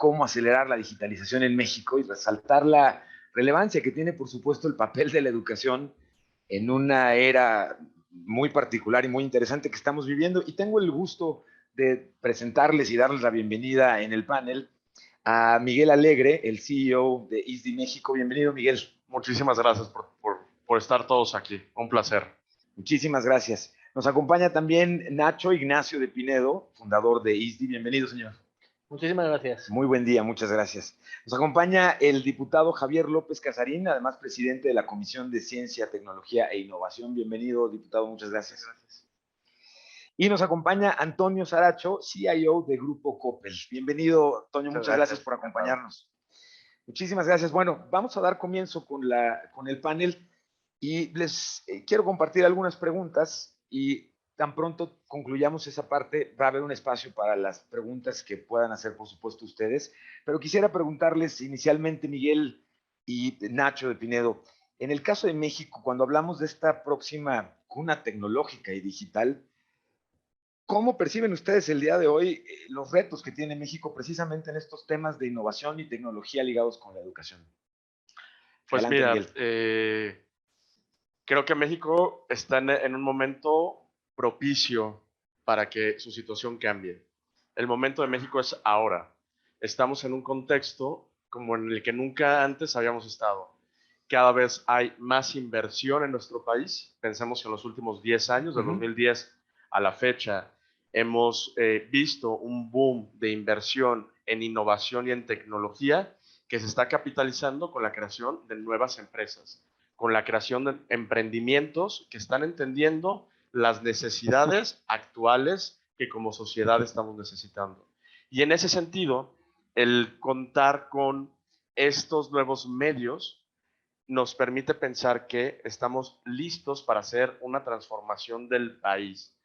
cómo acelerar la digitalización en México y resaltar la relevancia que tiene, por supuesto, el papel de la educación en una era muy particular y muy interesante que estamos viviendo. Y tengo el gusto de presentarles y darles la bienvenida en el panel a Miguel Alegre, el CEO de ISDI México. Bienvenido, Miguel. Muchísimas gracias por estar todos aquí. Un placer. Muchísimas gracias. Nos acompaña también Nacho Ignacio de Pinedo, fundador de ISDI. Bienvenido, señor. Muchísimas gracias. Muy buen día, muchas gracias. Nos acompaña el diputado Javier López Casarín, además presidente de la Comisión de Ciencia, Tecnología e Innovación. Bienvenido, diputado, muchas gracias. Y nos acompaña Antonio Saracho, CIO de Grupo Coppel. Bienvenido, Toño, muchas gracias por acompañarnos. Muchísimas gracias. Bueno, vamos a dar comienzo con el panel y les quiero compartir algunas preguntas y tan pronto concluyamos esa parte, va a haber un espacio para las preguntas que puedan hacer, por supuesto, ustedes. Pero quisiera preguntarles inicialmente, Miguel y Nacho de Pinedo, en el caso de México, cuando hablamos de esta próxima cuna tecnológica y digital, ¿cómo perciben ustedes el día de hoy los retos que tiene México precisamente en estos temas de innovación y tecnología ligados con la educación? Pues Adelante, mira, creo que México está en un momento propicio para que su situación cambie. El momento de México es ahora. Estamos en un contexto como en el que nunca antes habíamos estado. Cada vez hay más inversión en nuestro país. Pensemos que en los últimos 10 años, del 2010 a la fecha, hemos visto un boom de inversión en innovación y en tecnología que se está capitalizando con la creación de nuevas empresas, con la creación de emprendimientos que están entendiendo las necesidades actuales que como sociedad estamos necesitando. Y en ese sentido, el contar con estos nuevos medios nos permite pensar que estamos listos para hacer una transformación del país.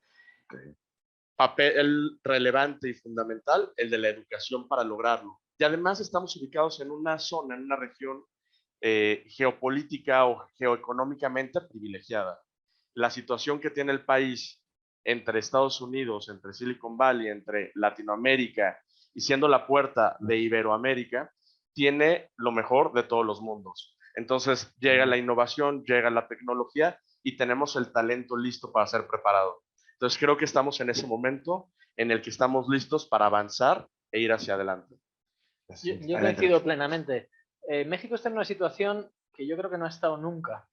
Papel relevante y fundamental, el de la educación para lograrlo. Y además estamos ubicados en una zona, en una región geopolítica o geoeconómicamente privilegiada. La situación que tiene el país entre Estados Unidos, entre Silicon Valley, entre Latinoamérica y siendo la puerta de Iberoamérica, tiene lo mejor de todos los mundos. Entonces llega la innovación, llega la tecnología y tenemos el talento listo para ser preparado. Entonces creo que estamos en ese momento en el que estamos listos para avanzar e ir hacia adelante. Yo coincido plenamente. México está en una situación que yo creo que no ha estado nunca,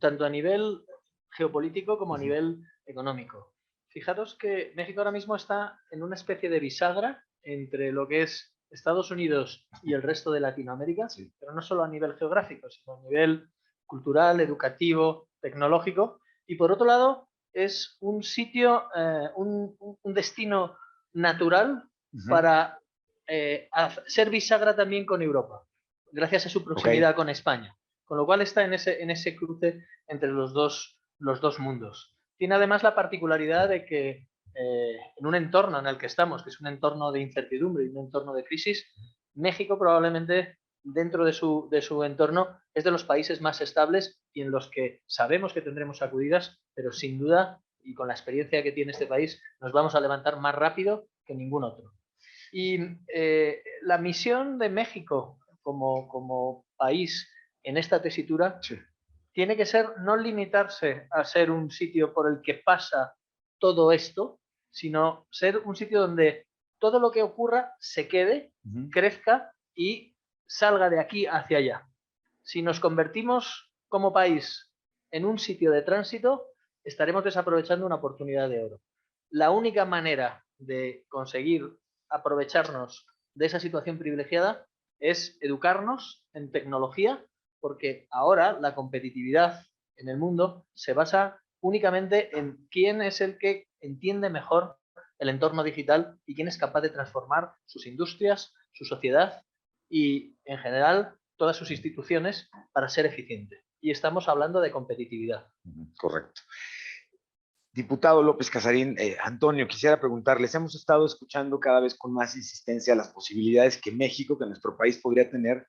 tanto a nivel geopolítico como a nivel económico. Fijaros que México ahora mismo está en una especie de bisagra entre lo que es Estados Unidos y el resto de Latinoamérica, pero no solo a nivel geográfico, sino a nivel cultural, educativo, tecnológico. Y por otro lado, es un sitio, un destino natural para ser bisagra también con Europa, gracias a su proximidad con España. Con lo cual está en ese cruce entre los dos mundos. Tiene además la particularidad de que en un entorno en el que estamos, que es un entorno de incertidumbre y un entorno de crisis, México probablemente dentro de su entorno es de los países más estables y en los que sabemos que tendremos sacudidas, pero sin duda y con la experiencia que tiene este país nos vamos a levantar más rápido que ningún otro. Y la misión de México como país en esta tesitura tiene que ser no limitarse a ser un sitio por el que pasa todo esto, sino ser un sitio donde todo lo que ocurra se quede, crezca y salga de aquí hacia allá. Si nos convertimos como país en un sitio de tránsito, estaremos desaprovechando una oportunidad de oro. La única manera de conseguir aprovecharnos de esa situación privilegiada es educarnos en tecnología, porque ahora la competitividad en el mundo se basa únicamente en quién es el que entiende mejor el entorno digital y quién es capaz de transformar sus industrias, su sociedad y, en general, todas sus instituciones para ser eficiente. Y estamos hablando de competitividad. Correcto. Diputado López Casarín, Antonio, quisiera preguntarles, hemos estado escuchando cada vez con más insistencia las posibilidades que México, que nuestro país podría tener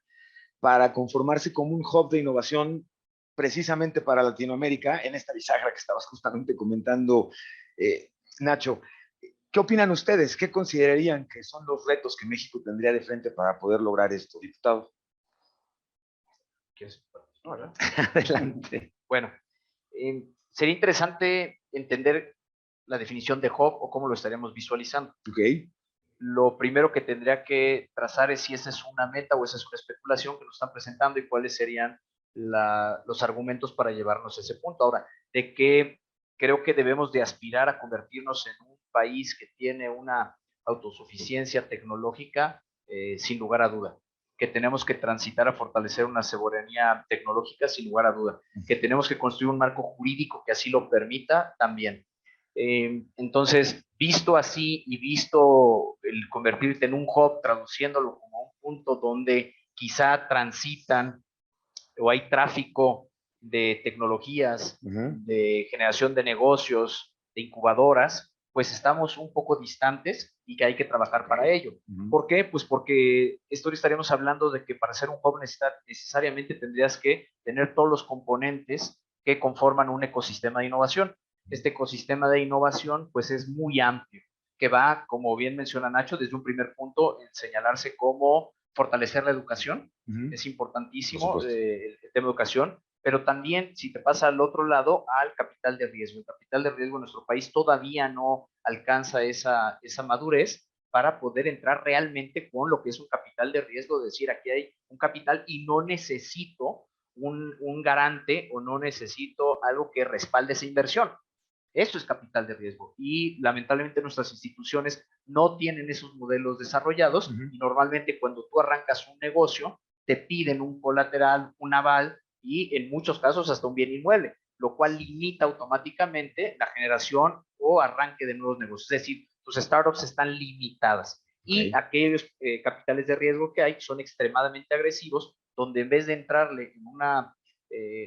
para conformarse como un hub de innovación precisamente para Latinoamérica, en esta bisagra que estabas justamente comentando, Nacho. ¿Qué opinan ustedes? ¿Qué considerarían que son los retos que México tendría de frente para poder lograr esto, diputado? No, ¿verdad? Adelante. Bueno, sería interesante entender la definición de hub o cómo lo estaríamos visualizando. Ok. Lo primero que tendría que trazar es si esa es una meta o esa es una especulación que nos están presentando y cuáles serían los argumentos para llevarnos a ese punto. Ahora, de que creo que debemos de aspirar a convertirnos en un país que tiene una autosuficiencia tecnológica, sin lugar a duda. Que tenemos que transitar a fortalecer una soberanía tecnológica, sin lugar a duda. Que tenemos que construir un marco jurídico que así lo permita, también. Entonces, visto así y visto el convertirte en un hub, traduciéndolo como un punto donde quizá transitan o hay tráfico de tecnologías, de generación de negocios, de incubadoras, pues estamos un poco distantes y que hay que trabajar para ello. ¿Por qué? Pues porque esto estaríamos hablando de que para ser un hub necesariamente tendrías que tener todos los componentes que conforman un ecosistema de innovación. Este ecosistema de innovación pues es muy amplio, que va, como bien menciona Nacho, desde un primer punto en señalarse como fortalecer la educación, es importantísimo el tema de educación, pero también si te pasa al otro lado, al capital de riesgo. El capital de riesgo en nuestro país todavía no alcanza esa madurez para poder entrar realmente con lo que es un capital de riesgo, decir, aquí hay un capital y no necesito un garante o no necesito algo que respalde esa inversión. Eso es capital de riesgo y lamentablemente nuestras instituciones no tienen esos modelos desarrollados y normalmente cuando tú arrancas un negocio te piden un colateral, un aval y en muchos casos hasta un bien inmueble, lo cual limita automáticamente la generación o arranque de nuevos negocios. Es decir, tus startups están limitadas y aquellos capitales de riesgo que hay son extremadamente agresivos, donde en vez de entrarle en una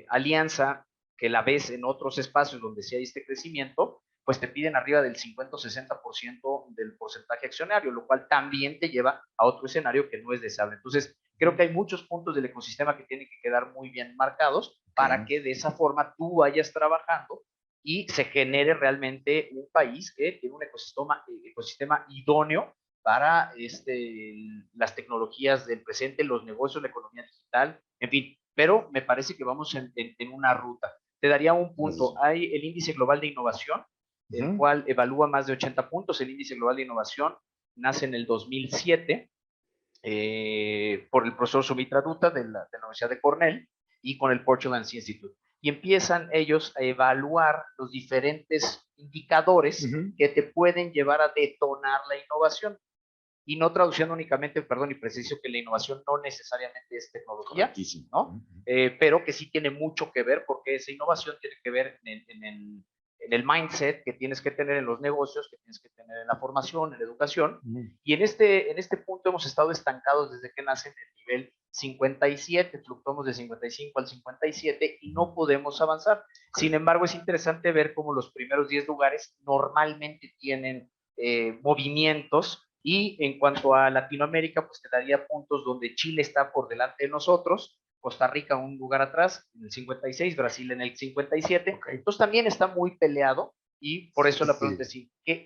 alianza que la ves en otros espacios donde sí hay este crecimiento, pues te piden arriba del 50 o 60% del porcentaje accionario, lo cual también te lleva a otro escenario que no es deseable. Entonces, creo que hay muchos puntos del ecosistema que tienen que quedar muy bien marcados para que de esa forma tú vayas trabajando y se genere realmente un país que tiene un ecosistema idóneo para las tecnologías del presente, los negocios, la economía digital, en fin, pero me parece que vamos en una ruta. Te daría un punto. Hay el índice global de innovación, el cual evalúa más de 80 puntos. El índice global de innovación nace en el 2007 por el profesor Sumitra Dutta de la Universidad de Cornell y con el Portugal Institute. Y empiezan ellos a evaluar los diferentes indicadores que te pueden llevar a detonar la innovación. Y no traduciendo únicamente, perdón, y preciso que la innovación no necesariamente es tecnología, ¿no? Pero que sí tiene mucho que ver, porque esa innovación tiene que ver en el mindset que tienes que tener en los negocios, que tienes que tener en la formación, en la educación. Y en este punto hemos estado estancados desde que nace en el nivel 57, fluctuamos de 55 al 57 y no podemos avanzar. Sin embargo, es interesante ver cómo los primeros 10 lugares normalmente tienen movimientos. Y en cuanto a Latinoamérica, pues te daría puntos donde Chile está por delante de nosotros, Costa Rica un lugar atrás, en el 56, Brasil en el 57. Entonces también está muy peleado y por eso la pregunta es,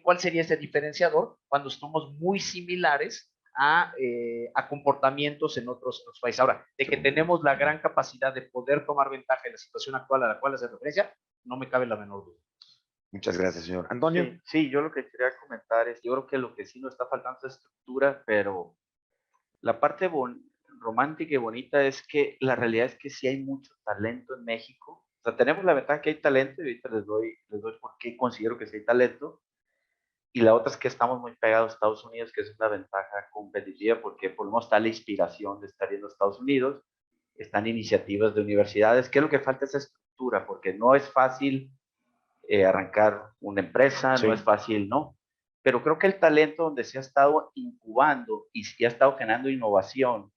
¿cuál sería ese diferenciador cuando estamos muy similares a comportamientos en otros países? Ahora, de que tenemos la gran capacidad de poder tomar ventaja de la situación actual a la cual hace referencia, no me cabe la menor duda. Muchas gracias, señor. Antonio. Sí, yo lo que quería comentar es, yo creo que lo que sí nos está faltando es estructura, pero la parte romántica y bonita es que la realidad es que sí hay mucho talento en México. O sea, tenemos la ventaja que hay talento y ahorita les doy por qué considero que sí hay talento. Y la otra es que estamos muy pegados a Estados Unidos, que es una ventaja competitiva porque por lo menos está la inspiración de estar yendo a Estados Unidos, están iniciativas de universidades. ¿Qué es lo que falta? Esa estructura, porque no es fácil arrancar una empresa, no es fácil, ¿no? Pero creo que el talento donde se ha estado incubando y se ha estado generando innovación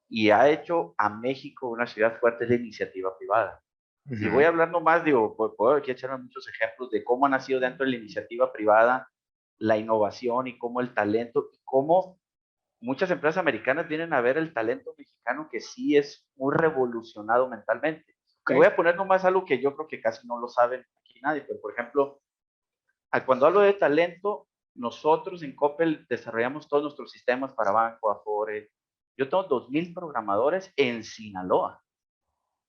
y ha hecho a México una ciudad fuerte es la iniciativa privada. Y voy a hablar nomás, digo, puedo aquí echarme muchos ejemplos de cómo ha nacido dentro de la iniciativa privada la innovación y cómo el talento y cómo muchas empresas americanas vienen a ver el talento mexicano que sí es muy revolucionado mentalmente. Y voy a poner nomás algo que yo creo que casi no lo saben aquí nadie, pero por ejemplo, cuando hablo de talento, nosotros en Coppel desarrollamos todos nuestros sistemas para banco, Afore. Yo tengo 2,000 programadores en Sinaloa,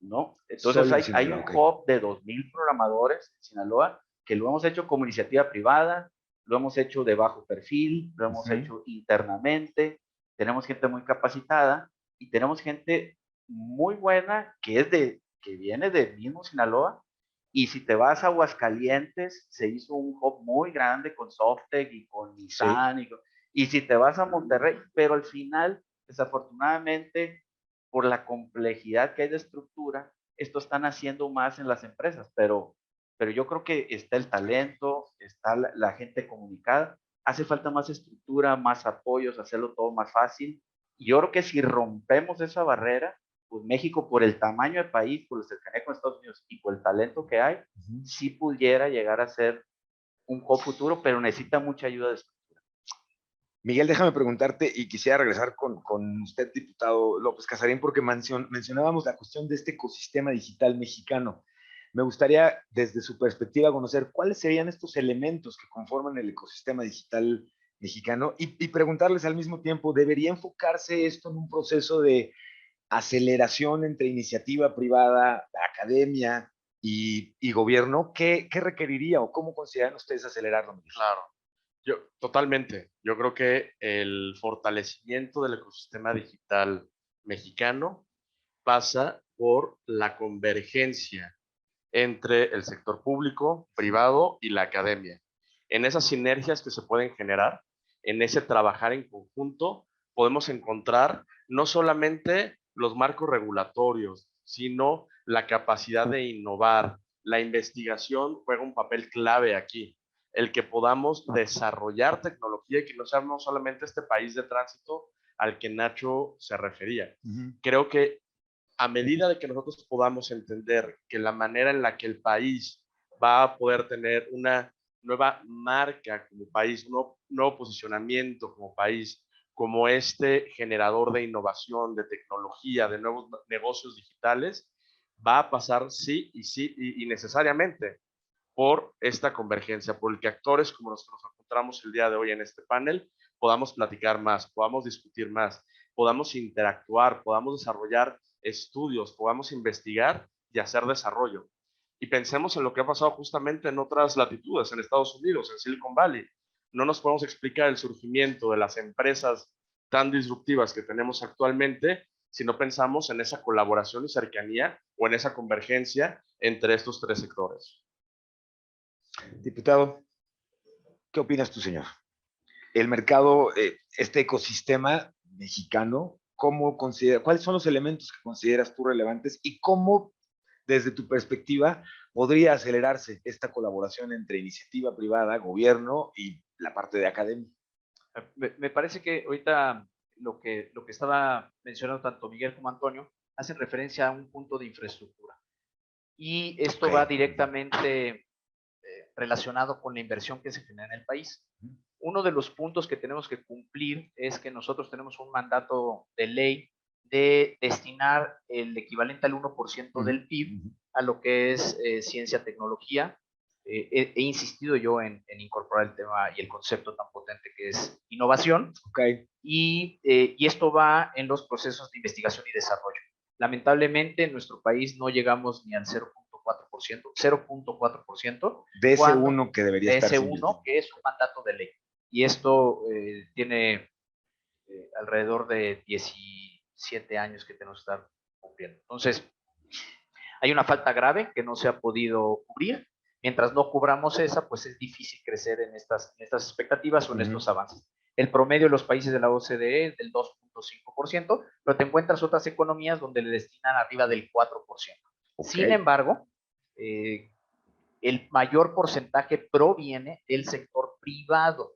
¿no? Entonces Solo en hay Sinaloa, un ok. hub de 2,000 programadores en Sinaloa que lo hemos hecho como iniciativa privada, lo hemos hecho de bajo perfil, lo hemos hecho internamente, tenemos gente muy capacitada y tenemos gente muy buena que viene de mismo Sinaloa. Y si te vas a Aguascalientes, se hizo un hub muy grande con Softec y con Nissan. Sí. Y si te vas a Monterrey, pero al final, desafortunadamente, por la complejidad que hay de estructura, esto están haciendo más en las empresas, pero yo creo que está el talento, está la gente comunicada, hace falta más estructura, más apoyos, hacerlo todo más fácil. Y yo creo que si rompemos esa barrera, pues México, por el tamaño del país, por la cercanía con Estados Unidos y por el talento que hay, sí pudiera llegar a ser un co-futuro, pero necesita mucha ayuda de estructura. Miguel, déjame preguntarte, y quisiera regresar con usted, diputado López Casarín, porque mencionábamos la cuestión de este ecosistema digital mexicano. Me gustaría, desde su perspectiva, conocer cuáles serían estos elementos que conforman el ecosistema digital mexicano y preguntarles al mismo tiempo, ¿debería enfocarse esto en un proceso de aceleración entre iniciativa privada, academia y gobierno? ¿Qué requeriría o cómo consideran ustedes acelerarlo, Miguel? Claro. Totalmente. Yo creo que el fortalecimiento del ecosistema digital mexicano pasa por la convergencia entre el sector público, privado y la academia. En esas sinergias que se pueden generar, en ese trabajar en conjunto, podemos encontrar no solamente los marcos regulatorios, sino la capacidad de innovar. La investigación juega un papel clave aquí. El que podamos desarrollar tecnología y que no seamos solamente este país de tránsito al que Nacho se refería. Creo que a medida de que nosotros podamos entender que la manera en la que el país va a poder tener una nueva marca como país, un nuevo posicionamiento como país, como este generador de innovación, de tecnología, de nuevos negocios digitales, va a pasar sí y necesariamente por esta convergencia, por el que actores como los que nos encontramos el día de hoy en este panel podamos platicar más, podamos discutir más, podamos interactuar, podamos desarrollar estudios, podamos investigar y hacer desarrollo. Y pensemos en lo que ha pasado justamente en otras latitudes, en Estados Unidos, en Silicon Valley. No nos podemos explicar el surgimiento de las empresas tan disruptivas que tenemos actualmente si no pensamos en esa colaboración y cercanía o en esa convergencia entre estos tres sectores. Diputado, ¿qué opinas tú, señor? El mercado, este ecosistema mexicano, ¿cuáles son los elementos que consideras tú relevantes y cómo, desde tu perspectiva, podría acelerarse esta colaboración entre iniciativa privada, gobierno y la parte de academia? Me parece que ahorita lo que estaba mencionando tanto Miguel como Antonio hacen referencia a un punto de infraestructura. Y esto va directamente relacionado con la inversión que se genera en el país. Uno de los puntos que tenemos que cumplir es que nosotros tenemos un mandato de ley de destinar el equivalente al 1% del PIB a lo que es ciencia, tecnología. He insistido yo en incorporar el tema y el concepto tan potente que es innovación. Y esto va en los procesos de investigación y desarrollo. Lamentablemente en nuestro país no llegamos ni al 0.4%. De ese uno que debería estar. De ese uno que es un mandato de ley. Y esto tiene alrededor de 17 años que tenemos que estar cumpliendo. Entonces, hay una falta grave que no se ha podido cubrir. Mientras no cubramos esa, pues es difícil crecer en estas expectativas o en estos avances. El promedio de los países de la OCDE es del 2.5%, pero te encuentras otras economías donde le destinan arriba del 4%. Sin embargo, el mayor porcentaje proviene del sector privado.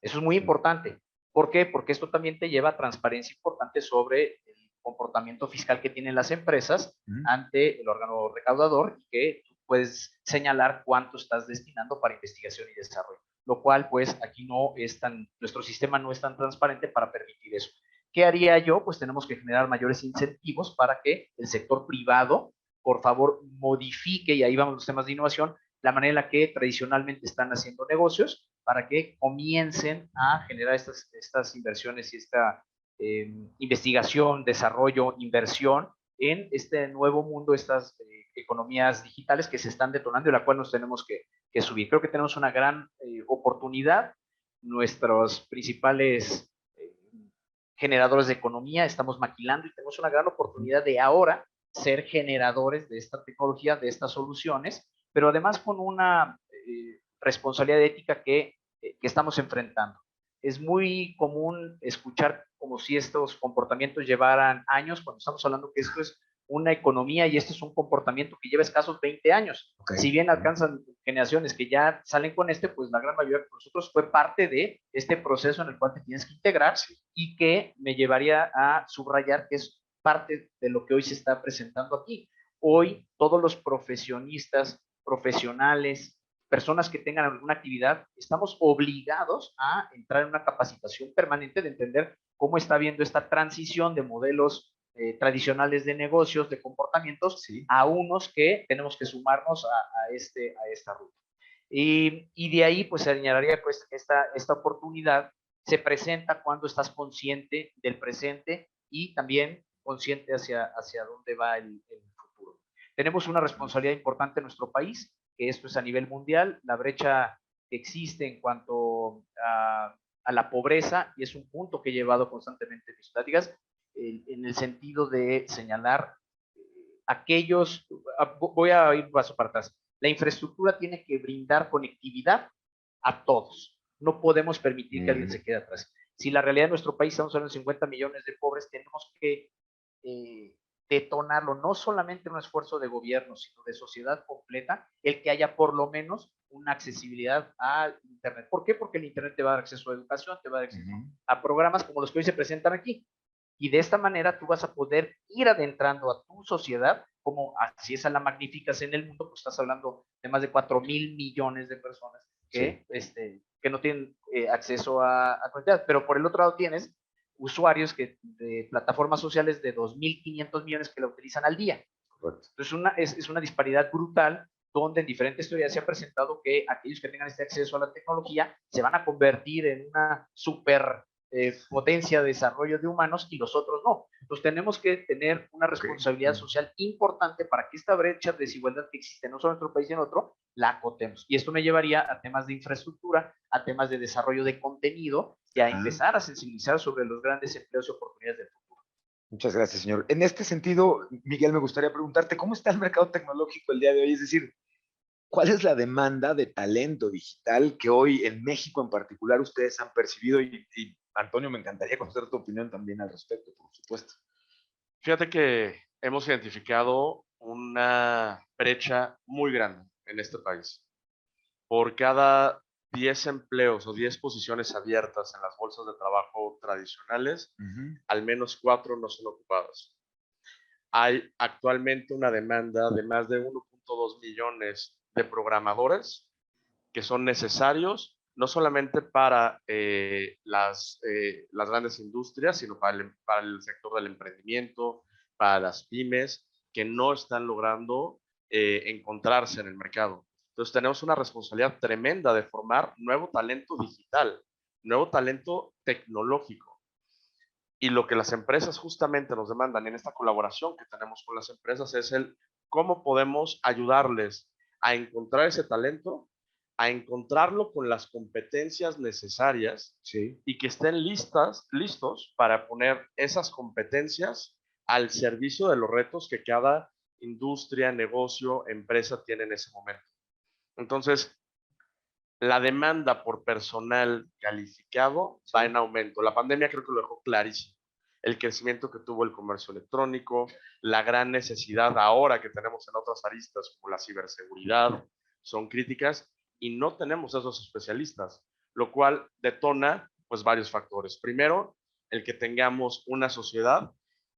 Eso es muy importante. ¿Por qué? Porque esto también te lleva a transparencia importante sobre el comportamiento fiscal que tienen las empresas ante el órgano recaudador y que tú puedes señalar cuánto estás destinando para investigación y desarrollo. Lo cual, pues, aquí no es nuestro sistema no es tan transparente para permitir eso. ¿Qué haría yo? Pues tenemos que generar mayores incentivos para que el sector privado, por favor, modifique, y ahí vamos los temas de innovación, la manera en la que tradicionalmente están haciendo negocios para que comiencen a generar estas inversiones y esta investigación, desarrollo, inversión en este nuevo mundo, estas economías digitales que se están detonando y la cual nos tenemos que subir. Creo que tenemos una gran oportunidad. Nuestros principales generadores de economía estamos maquilando y tenemos una gran oportunidad de ahora ser generadores de esta tecnología, de estas soluciones, pero además con una responsabilidad ética que estamos enfrentando. Es muy común escuchar como si estos comportamientos llevaran años, cuando estamos hablando que esto es una economía y esto es un comportamiento que lleva escasos 20 años. Okay. Si bien alcanzan generaciones que ya salen con pues la gran mayoría de nosotros fue parte de este proceso en el cual te tienes que integrar y que me llevaría a subrayar que es parte de lo que hoy se está presentando aquí. Hoy todos los profesionistas, profesionales, personas que tengan alguna actividad, estamos obligados a entrar en una capacitación permanente de entender cómo está habiendo esta transición de modelos tradicionales de negocios, de comportamientos, a unos que tenemos que sumarnos a esta ruta. Y de ahí, pues, señalaría pues, esta oportunidad se presenta cuando estás consciente del presente y también consciente hacia dónde va el futuro. Tenemos una responsabilidad importante en nuestro país, que esto es a nivel mundial, la brecha que existe en cuanto a la pobreza, y es un punto que he llevado constantemente en mis pláticas, en el sentido de señalar aquellos, voy a ir un paso para atrás, la infraestructura tiene que brindar conectividad a todos, no podemos permitir que alguien se quede atrás. Si la realidad de nuestro país, estamos hablando de 50 millones de pobres, tenemos que detonarlo, no solamente un esfuerzo de gobierno, sino de sociedad completa, el que haya por lo menos una accesibilidad al Internet. ¿Por qué? Porque el Internet te va a dar acceso a educación, te va a dar acceso a programas como los que hoy se presentan aquí. Y de esta manera tú vas a poder ir adentrando a tu sociedad, como así es a la magnificas en el mundo, pues estás hablando de más de 4,000 millones de personas que, que no tienen acceso a conectividad. Pero por el otro lado tienes usuarios de plataformas sociales de 2,500 millones que la utilizan al día. Correcto. Entonces es una disparidad brutal donde en diferentes teorías se ha presentado que aquellos que tengan este acceso a la tecnología se van a convertir en una super potencia de desarrollo de humanos y los otros no. Entonces tenemos que tener una responsabilidad social importante para que esta brecha de desigualdad que existe no solo en nuestro país y en otro, la acotemos. Y esto me llevaría a temas de infraestructura, a temas de desarrollo de contenido y a empezar a sensibilizar sobre los grandes empleos y oportunidades del futuro. Muchas gracias, señor. En este sentido, Miguel, me gustaría preguntarte, ¿cómo está el mercado tecnológico el día de hoy? Es decir, ¿cuál es la demanda de talento digital que hoy en México en particular ustedes han percibido? Y Antonio, me encantaría conocer tu opinión también al respecto, por supuesto. Fíjate que hemos identificado una brecha muy grande en este país. Por cada 10 empleos o 10 posiciones abiertas en las bolsas de trabajo tradicionales, al menos 4 no son ocupadas. Hay actualmente una demanda de más de 1.2 millones de programadores que son necesarios no solamente para las grandes industrias, sino para el sector del emprendimiento, para las pymes, que no están logrando encontrarse en el mercado. Entonces tenemos una responsabilidad tremenda de formar nuevo talento digital, nuevo talento tecnológico. Y lo que las empresas justamente nos demandan en esta colaboración que tenemos con las empresas es el cómo podemos ayudarles a encontrar ese talento, a encontrarlo con las competencias necesarias y que estén listos para poner esas competencias al servicio de los retos que cada industria, negocio, empresa tiene en ese momento. Entonces, la demanda por personal calificado va en aumento. La pandemia creo que lo dejó clarísimo. El crecimiento que tuvo el comercio electrónico, la gran necesidad ahora que tenemos en otras aristas como la ciberseguridad, son críticas y no tenemos esos especialistas, lo cual detona pues varios factores. Primero, el que tengamos una sociedad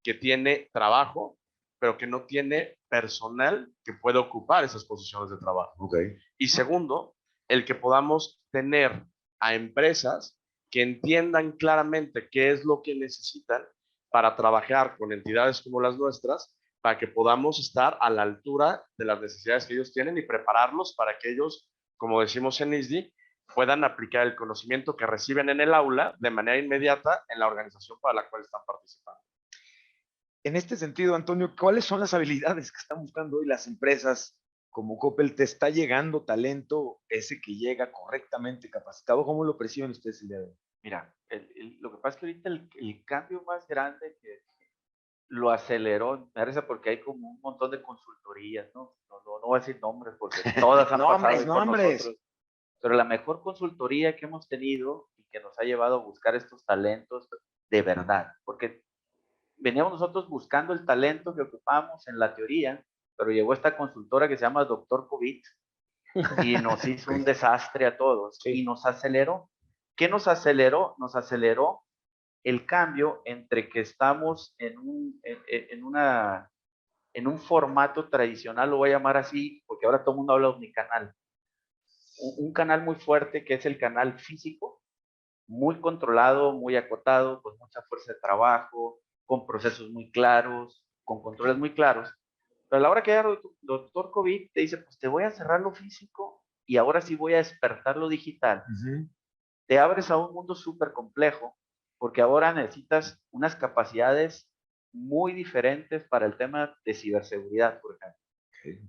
que tiene trabajo, pero que no tiene personal que pueda ocupar esas posiciones de trabajo. Y segundo, el que podamos tener a empresas que entiendan claramente qué es lo que necesitan para trabajar con entidades como las nuestras, para que podamos estar a la altura de las necesidades que ellos tienen y prepararlos para que ellos, como decimos en ISDI, puedan aplicar el conocimiento que reciben en el aula de manera inmediata en la organización para la cual están participando. En este sentido, Antonio, ¿cuáles son las habilidades que están buscando hoy las empresas como Coppel? ¿Te está llegando talento ese que llega correctamente capacitado? ¿Cómo lo perciben ustedes el día de hoy? Mira, lo que pasa es que ahorita el cambio más grande que lo aceleró, me parece porque hay como un montón de consultorías, ¿no? No voy a decir nombres porque todas han pasado ahí con nosotros, pero la mejor consultoría que hemos tenido y que nos ha llevado a buscar estos talentos de verdad, porque veníamos nosotros buscando el talento que ocupamos en la teoría, pero llegó esta consultora que se llama Doctor COVID y nos hizo un desastre a todos y nos aceleró. ¿Qué nos aceleró? Nos aceleró el cambio entre que estamos en un formato tradicional, lo voy a llamar así, porque ahora todo el mundo habla omnicanal. Un canal muy fuerte que es el canal físico, muy controlado, muy acotado, con mucha fuerza de trabajo, con procesos muy claros, con controles muy claros. Pero a la hora que llega el doctor COVID, te dice, pues te voy a cerrar lo físico y ahora sí voy a despertar lo digital. Te abres a un mundo súper complejo, porque ahora necesitas unas capacidades muy diferentes para el tema de ciberseguridad, por ejemplo.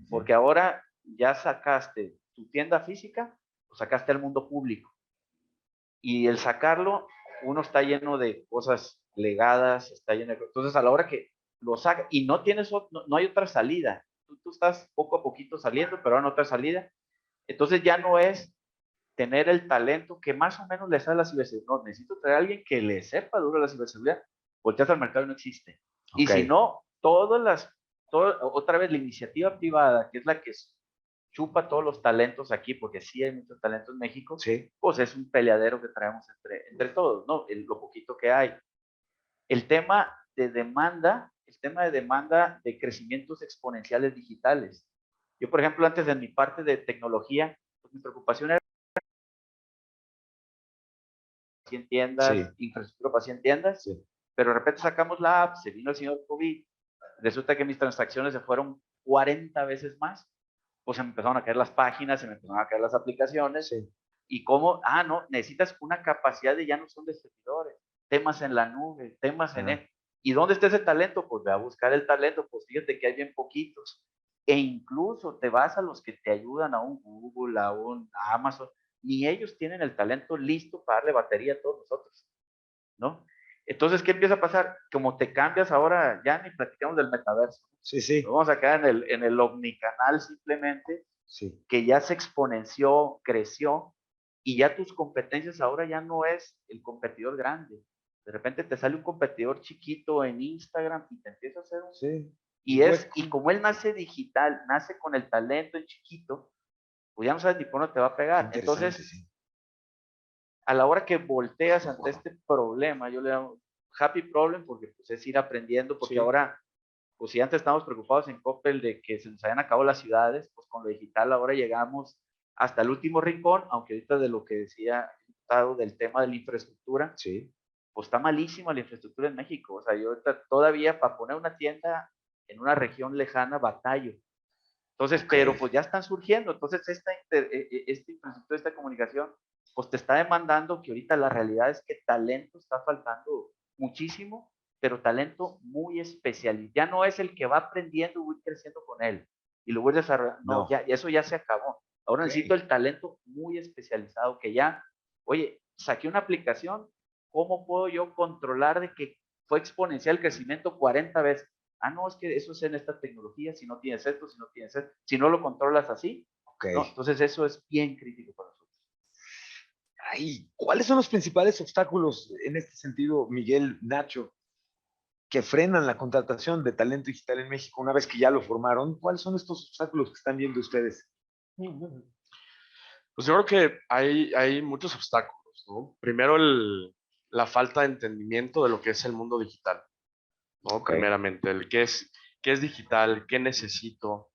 Porque ahora ya sacaste tu tienda física, lo sacaste al mundo público. Y el sacarlo, uno está lleno de cosas legadas, está lleno de... Entonces, a la hora que lo saca, y no tienes, no hay otra salida. Tú estás poco a poquito saliendo, pero ahora no otra salida. Entonces ya no es tener el talento que más o menos le sabe la ciberseguridad. No, necesito traer a alguien que le sepa duro la ciberseguridad. Volteas al mercado y no existe. Y si no, otra vez la iniciativa privada, que es la que chupa todos los talentos aquí, porque sí hay muchos talentos en México, pues es un peleadero que traemos entre todos, ¿no? Lo poquito que hay. El tema de demanda de crecimientos exponenciales digitales. Yo, por ejemplo, antes de mi parte de tecnología, pues mi preocupación era 100 tiendas, infraestructura para 100 tiendas, pero de repente sacamos la app, se vino el señor COVID, resulta que mis transacciones se fueron 40 veces más, pues se me empezaron a caer las páginas, se me empezaron a caer las aplicaciones, y cómo, no, necesitas una capacidad de ya no son de servidores, temas en la nube, temas en él. ¿Y dónde está ese talento? Pues ve a buscar el talento, pues fíjate que hay bien poquitos, e incluso te vas a los que te ayudan, a un Google, a un Amazon, ni ellos tienen el talento listo para darle batería a todos nosotros, ¿no? Entonces, ¿qué empieza a pasar? Como te cambias ahora, ya ni platicamos del metaverso. Vamos a quedar en el omnicanal simplemente, que ya se exponenció, creció, y ya tus competencias ahora ya no es el competidor grande. De repente te sale un competidor chiquito en Instagram y te empieza a hacer un... Y como él nace digital, nace con el talento en chiquito, pues ya no sabes ni por dónde te va a pegar. Entonces, a la hora que volteas ante este problema, yo le llamo happy problem, porque pues es ir aprendiendo, porque ahora, pues si antes estábamos preocupados en Coppel de que se nos habían acabado las ciudades, pues con lo digital ahora llegamos hasta el último rincón, aunque ahorita de lo que decía el diputado del tema de la infraestructura, pues está malísima la infraestructura en México. O sea, yo ahorita todavía para poner una tienda en una región lejana batallo. Entonces, pero pues ya están surgiendo. Entonces, esta infraestructura, esta comunicación, pues te está demandando que ahorita la realidad es que talento está faltando muchísimo, pero talento muy especial. Ya no es el que va aprendiendo y voy creciendo con él y lo voy desarrollando. No, ya, eso ya se acabó. Ahora necesito el talento muy especializado que ya, oye, saqué una aplicación, ¿cómo puedo yo controlar de que fue exponencial el crecimiento 40 veces? No, es que eso es en esta tecnología, si no tienes esto, si no lo controlas así, ¿no? Entonces eso es bien crítico para nosotros. ¿Cuáles son los principales obstáculos en este sentido, Miguel, Nacho, que frenan la contratación de talento digital en México una vez que ya lo formaron? ¿Cuáles son estos obstáculos que están viendo ustedes? Pues yo creo que hay muchos obstáculos, ¿no? Primero, la falta de entendimiento de lo que es el mundo digital, ¿no? Primeramente, el qué es digital, qué necesito,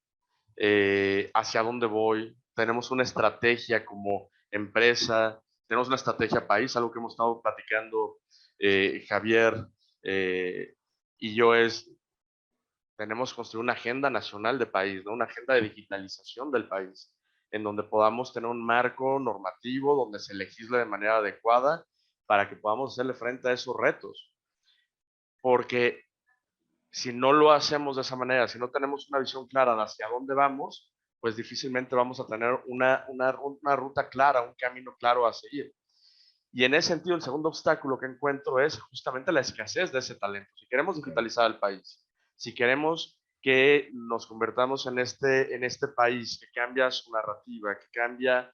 hacia dónde voy. Tenemos una estrategia como empresa, tenemos una estrategia país, algo que hemos estado platicando Javier y yo tenemos que construir una agenda nacional de país, ¿no? Una agenda de digitalización del país. en donde podamos tener un marco normativo, donde se legisle de manera adecuada para que podamos hacerle frente a esos retos. Porque si no lo hacemos de esa manera, si no tenemos una visión clara de hacia dónde vamos, pues difícilmente vamos a tener una ruta clara, un camino claro a seguir. Y en ese sentido, el segundo obstáculo que encuentro es justamente la escasez de ese talento. Si queremos digitalizar el país, si queremos que nos convertamos en este país que cambia su narrativa, que cambia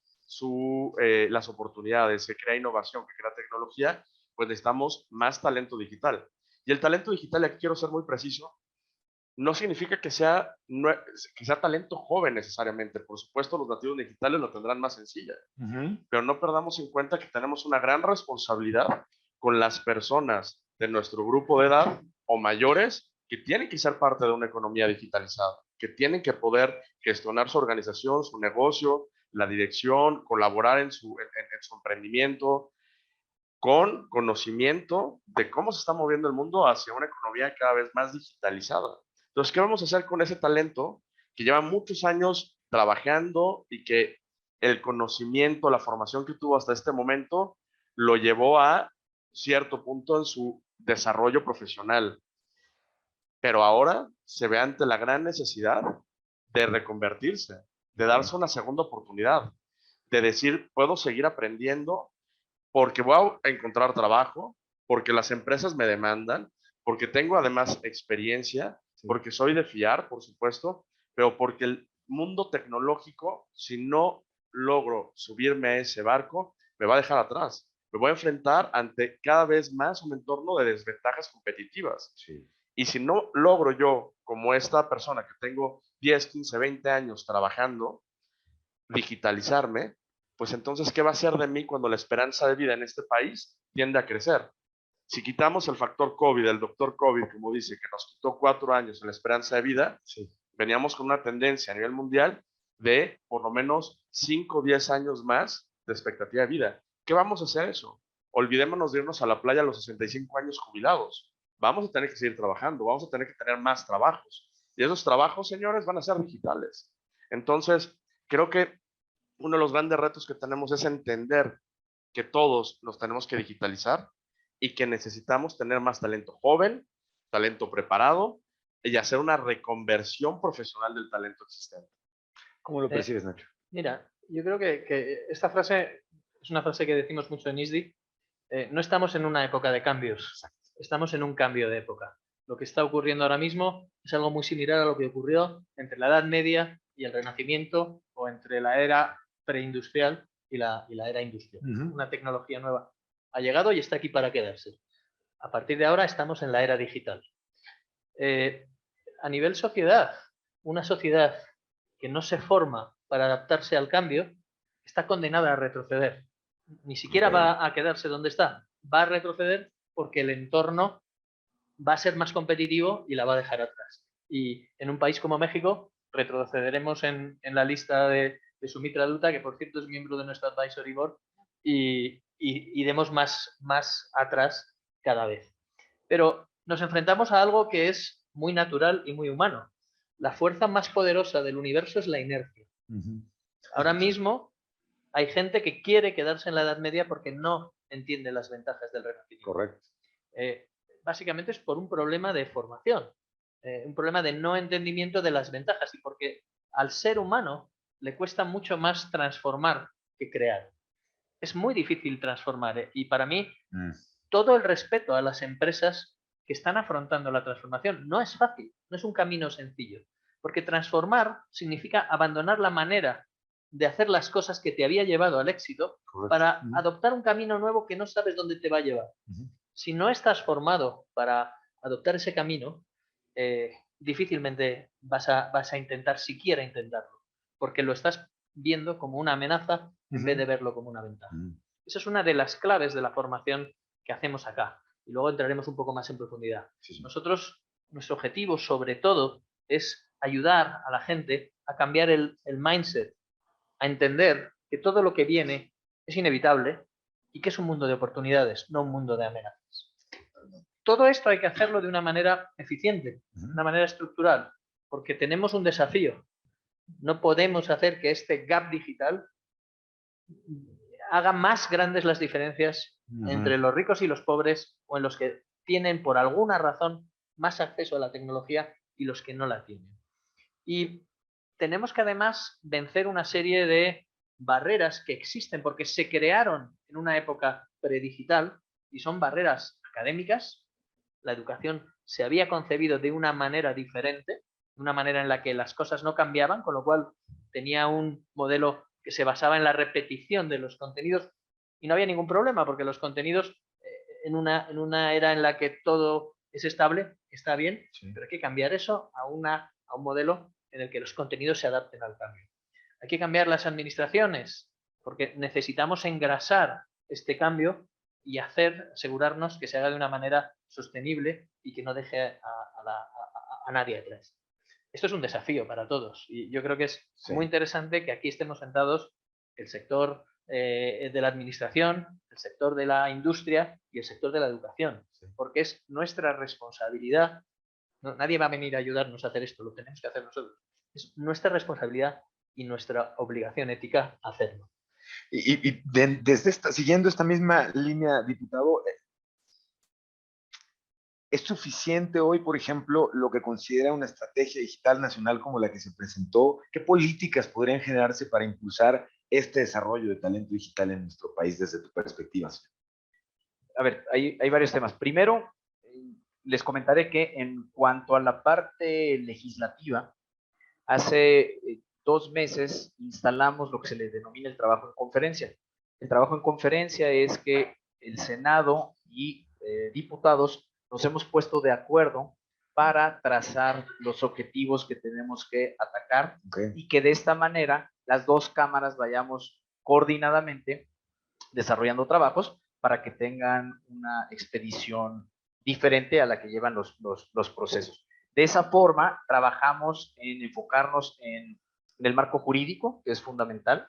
las oportunidades, que crea innovación, que crea tecnología, pues necesitamos más talento digital. Y el talento digital, aquí quiero ser muy preciso, no significa que sea talento joven necesariamente. Por supuesto, los nativos digitales lo tendrán más sencilla, pero no perdamos en cuenta que tenemos una gran responsabilidad con las personas de nuestro grupo de edad o mayores que tienen que ser parte de una economía digitalizada, que tienen que poder gestionar su organización, su negocio, la dirección, colaborar en su emprendimiento, con conocimiento de cómo se está moviendo el mundo hacia una economía cada vez más digitalizada. Entonces, ¿qué vamos a hacer con ese talento que lleva muchos años trabajando y que el conocimiento, la formación que tuvo hasta este momento, lo llevó a cierto punto en su desarrollo profesional? Pero ahora se ve ante la gran necesidad de reconvertirse, de darse una segunda oportunidad, de decir, puedo seguir aprendiendo porque voy a encontrar trabajo, porque las empresas me demandan, porque tengo además experiencia, porque soy de fiar, por supuesto, pero porque el mundo tecnológico, si no logro subirme a ese barco, me va a dejar atrás. Me voy a enfrentar ante cada vez más un entorno de desventajas competitivas. Sí. Y si no logro yo, como esta persona que tengo 10, 15, 20 años trabajando, digitalizarme, pues entonces, ¿qué va a ser de mí cuando la esperanza de vida en este país tiende a crecer? Si quitamos el factor COVID, el doctor COVID, como dice, que nos quitó 4 años en la esperanza de vida, veníamos con una tendencia a nivel mundial de por lo menos 5 o 10 años más de expectativa de vida. ¿Qué vamos a hacer eso? Olvidémonos de irnos a la playa a los 65 años jubilados. Vamos a tener que seguir trabajando, vamos a tener que tener más trabajos. Y esos trabajos, señores, van a ser digitales. Entonces, creo que uno de los grandes retos que tenemos es entender que todos nos tenemos que digitalizar y que necesitamos tener más talento joven, talento preparado y hacer una reconversión profesional del talento existente. ¿Cómo lo percibes, Nacho? Mira, yo creo que esta frase es una frase que decimos mucho en ISDI. No estamos en una época de cambios, estamos en un cambio de época. Lo que está ocurriendo ahora mismo es algo muy similar a lo que ocurrió entre la Edad Media y el Renacimiento, o entre la era preindustrial y la era industrial. Una tecnología nueva ha llegado y está aquí para quedarse. A partir de ahora estamos en la era digital. A nivel sociedad, una sociedad que no se forma para adaptarse al cambio está condenada a retroceder. Ni siquiera va a quedarse donde está, va a retroceder porque el entorno va a ser más competitivo y la va a dejar atrás. Y en un país como México retrocederemos en la lista de Sumitra Dutta, que por cierto es miembro de nuestro advisory board, y iremos más atrás cada vez. Pero nos enfrentamos a algo que es muy natural y muy humano. La fuerza más poderosa del universo es la inercia. Ahora mismo hay gente que quiere quedarse en la Edad Media porque no entiende las ventajas del Renacimiento. Correcto. Básicamente es por un problema de formación, un problema de no entendimiento de las ventajas, y porque al ser humano le cuesta mucho más transformar que crear. Es muy difícil transformar, y para mí todo el respeto a las empresas que están afrontando la transformación. No es fácil, no es un camino sencillo, porque transformar significa abandonar la manera de hacer las cosas que te había llevado al éxito. Correcto. Para adoptar un camino nuevo que no sabes dónde te va a llevar. Si no estás formado para adoptar ese camino, difícilmente vas a intentar siquiera intentarlo, porque lo estás viendo como una amenaza en vez de verlo como una ventaja. Esa es una de las claves de la formación que hacemos acá, y luego entraremos un poco más en profundidad. Nosotros, nuestro objetivo sobre todo es ayudar a la gente a cambiar el mindset, a entender que todo lo que viene es inevitable y que es un mundo de oportunidades, no un mundo de amenazas. Todo esto hay que hacerlo de una manera eficiente, de una manera estructural, porque tenemos un desafío. No podemos hacer que este gap digital haga más grandes las diferencias entre los ricos y los pobres, o en los que tienen por alguna razón más acceso a la tecnología y los que no la tienen. Y tenemos que además vencer una serie de barreras que existen porque se crearon en una época predigital y son barreras académicas. La educación se había concebido de una manera diferente, una manera en la que las cosas no cambiaban, con lo cual tenía un modelo que se basaba en la repetición de los contenidos y no había ningún problema porque los contenidos en una era en la que todo es estable, está bien, sí, pero hay que cambiar eso a un modelo en el que los contenidos se adapten al cambio. Hay que cambiar las administraciones porque necesitamos engrasar este cambio y asegurarnos que se haga de una manera sostenible y que no deje a nadie atrás. Esto es un desafío para todos y yo creo que es muy interesante que aquí estemos sentados el sector de la administración, el sector de la industria y el sector de la educación, porque es nuestra responsabilidad. No, nadie va a venir a ayudarnos a hacer esto, lo tenemos que hacer nosotros. Es nuestra responsabilidad y nuestra obligación ética hacerlo. Siguiendo esta misma línea, diputado, ¿es suficiente hoy, por ejemplo, lo que considera una estrategia digital nacional como la que se presentó? ¿Qué políticas podrían generarse para impulsar este desarrollo de talento digital en nuestro país desde tu perspectiva? A ver, hay varios temas. Primero, les comentaré que en cuanto a la parte legislativa, hace 2 meses instalamos lo que se le denomina el trabajo en conferencia. El trabajo en conferencia es que el Senado y diputados nos hemos puesto de acuerdo para trazar los objetivos que tenemos que atacar y que de esta manera las dos cámaras vayamos coordinadamente desarrollando trabajos para que tengan una expedición diferente a la que llevan los procesos. De esa forma, trabajamos en enfocarnos en el marco jurídico, que es fundamental,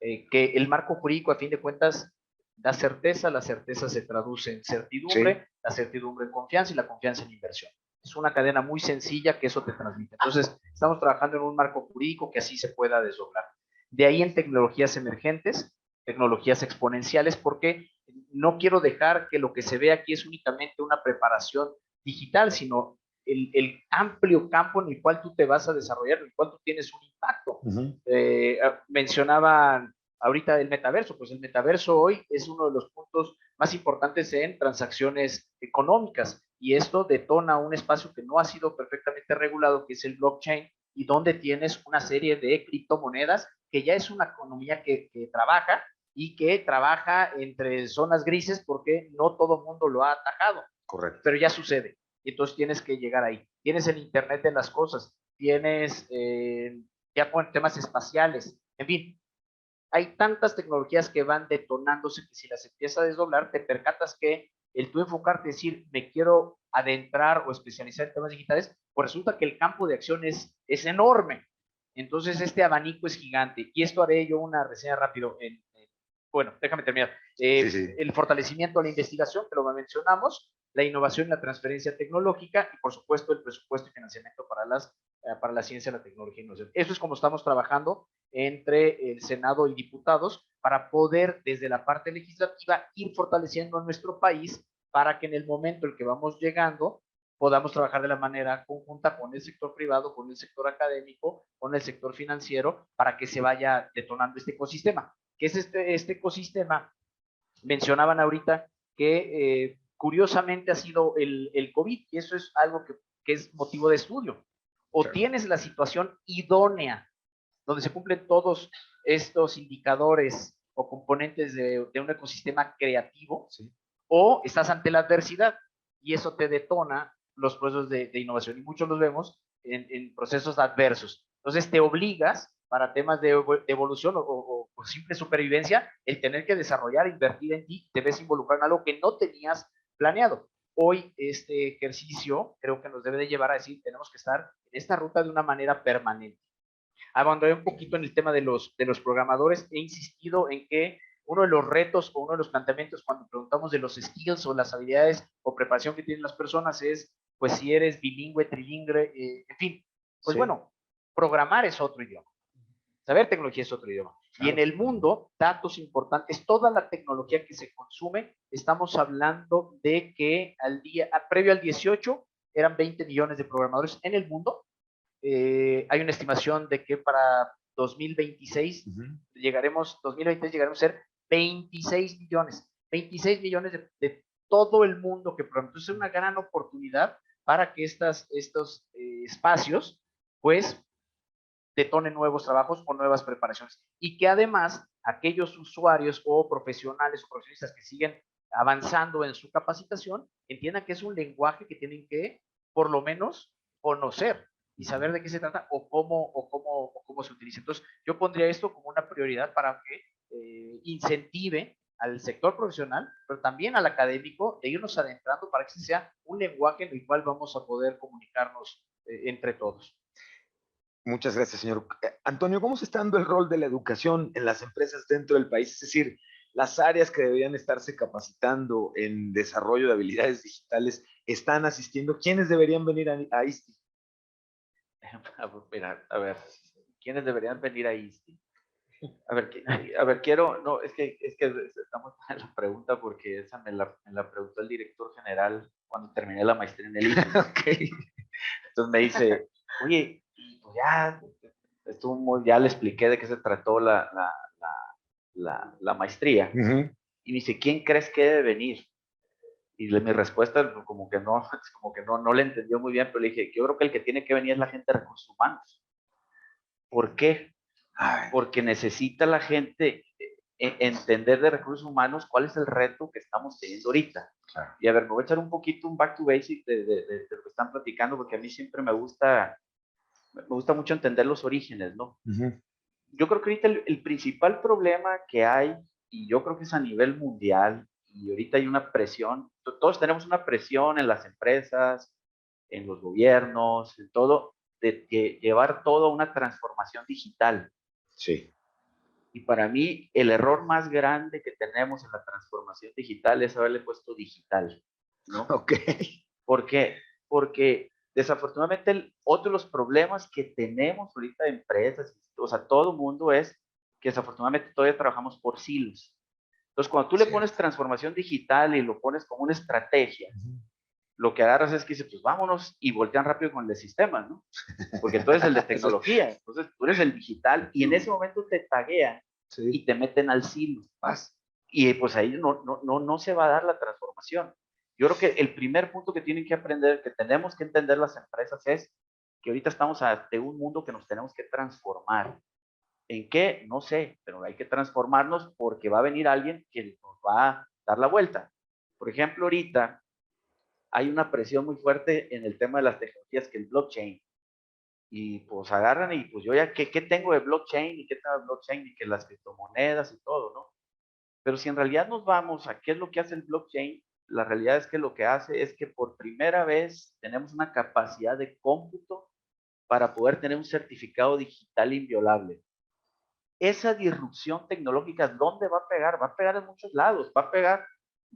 que el marco jurídico, a fin de cuentas, da certeza, la certeza se traduce en certidumbre, la certidumbre en confianza y la confianza en inversión. Es una cadena muy sencilla que eso te transmite. Entonces, estamos trabajando en un marco jurídico que así se pueda desdoblar. De ahí en tecnologías emergentes, tecnologías exponenciales, porque no quiero dejar que lo que se ve aquí es únicamente una preparación digital, sino el amplio campo en el cual tú te vas a desarrollar, en el cual tú tienes un impacto. Mencionaban ahorita el metaverso, pues el metaverso hoy es uno de los puntos más importantes en transacciones económicas y esto detona un espacio que no ha sido perfectamente regulado, que es el blockchain, y donde tienes una serie de criptomonedas que ya es una economía que trabaja y que trabaja entre zonas grises porque no todo el mundo lo ha atajado. Correcto. Pero ya sucede. Y entonces tienes que llegar ahí. Tienes el Internet de las cosas, tienes ya con temas espaciales, en fin, hay tantas tecnologías que van detonándose que si las empiezas a desdoblar, te percatas que el tú enfocarte, decir, me quiero adentrar o especializar en temas digitales, pues resulta que el campo de acción es enorme. Entonces, este abanico es gigante. Y esto haré yo una reseña rápido. Bueno, déjame terminar. El fortalecimiento de la investigación, que lo mencionamos, la innovación y la transferencia tecnológica y, por supuesto, el presupuesto y financiamiento para la ciencia, la tecnología y innovación. Eso es como estamos trabajando entre el Senado y diputados para poder, desde la parte legislativa, ir fortaleciendo a nuestro país para que en el momento en el que vamos llegando podamos trabajar de la manera conjunta con el sector privado, con el sector académico, con el sector financiero, para que se vaya detonando este ecosistema. ¿Qué es este ecosistema? Mencionaban ahorita que curiosamente ha sido el COVID, y eso es algo que es motivo de estudio. O tienes la situación idónea, donde se cumplen todos estos indicadores o componentes de un ecosistema creativo, o estás ante la adversidad, y eso te detona los procesos de innovación, y muchos los vemos en procesos adversos. Entonces te obligas, para temas de evolución o simple supervivencia, el tener que desarrollar, invertir en ti, te ves involucrado en algo que no tenías planeado. Hoy este ejercicio creo que nos debe de llevar a decir, tenemos que estar en esta ruta de una manera permanente. Abandoné un poquito en el tema de los programadores, he insistido en que uno de los retos o uno de los planteamientos cuando preguntamos de los skills o las habilidades o preparación que tienen las personas es, pues si eres bilingüe, trilingüe, en fin, pues bueno, Programar es otro idioma. Saber tecnología es otro idioma. Y en el mundo, datos importantes, toda la tecnología que se consume, estamos hablando de que previo al 18 eran 20 millones de programadores en el mundo. Hay una estimación de que para 2026 llegaremos a ser 26 millones. 26 millones de todo el mundo que programa. Entonces es una gran oportunidad para que estos espacios, pues, detonen nuevos trabajos o nuevas preparaciones. Y que además aquellos usuarios o profesionales o profesionistas que siguen avanzando en su capacitación entiendan que es un lenguaje que tienen que, por lo menos, conocer y saber de qué se trata o cómo se utiliza. Entonces, yo pondría esto como una prioridad para que incentive al sector profesional, pero también al académico, de irnos adentrando para que sea un lenguaje en el cual vamos a poder comunicarnos entre todos. Muchas gracias, señor. Antonio, ¿cómo se está dando el rol de la educación en las empresas dentro del país? Es decir, las áreas que deberían estarse capacitando en desarrollo de habilidades digitales están asistiendo. ¿Quiénes deberían venir a ISTI? Mira, a ver, ¿quiénes deberían venir a ISTI? A ver, no, es que está muy buena la pregunta porque esa me la preguntó el director general cuando terminé la maestría en el ISTI. Okay. Entonces me dice, oye, pues ya le expliqué de qué se trató la maestría. Y me dice, ¿quién crees que debe venir? Y mi respuesta como que no le entendió muy bien, pero le dije, yo creo que el que tiene que venir es la gente de recursos humanos. ¿Por qué? Porque necesita la gente entender de recursos humanos cuál es el reto que estamos teniendo ahorita. Claro. Y a ver, me voy a echar un poquito un back to basic de lo que están platicando, porque a mí siempre me gusta mucho entender los orígenes, ¿no? Yo creo que ahorita el principal problema que hay, y yo creo que es a nivel mundial, y ahorita hay una presión, todos tenemos una presión en las empresas, en los gobiernos, en todo, de llevar todo a una transformación digital. Sí. Y para mí, el error más grande que tenemos en la transformación digital es haberle puesto digital, ¿no? Ok. ¿Por qué? Porque desafortunadamente otro de los problemas que tenemos ahorita de empresas, o sea, todo el mundo es que desafortunadamente todavía trabajamos por silos. Entonces, cuando tú le pones transformación digital y lo pones como una estrategia, lo que agarras es que dices, pues vámonos y voltean rápido con el de sistemas, ¿no? Porque tú eres el de tecnología, entonces tú eres el digital y en ese momento te taguean y te meten al silo. Y pues ahí no se va a dar la transformación. Yo creo que el primer punto que tienen que aprender, que tenemos que entender las empresas es que ahorita estamos ante un mundo que nos tenemos que transformar. ¿En qué? No sé, pero hay que transformarnos porque va a venir alguien que nos va a dar la vuelta. Por ejemplo, ahorita hay una presión muy fuerte en el tema de las tecnologías que el blockchain. Y pues agarran y pues yo ya, ¿qué tengo de blockchain? ¿Y qué tengo de blockchain? Y que las criptomonedas y todo, ¿no? Pero si en realidad nos vamos a qué es lo que hace el blockchain, la realidad es que lo que hace es que por primera vez tenemos una capacidad de cómputo para poder tener un certificado digital inviolable. Esa disrupción tecnológica, ¿dónde va a pegar? Va a pegar en muchos lados, va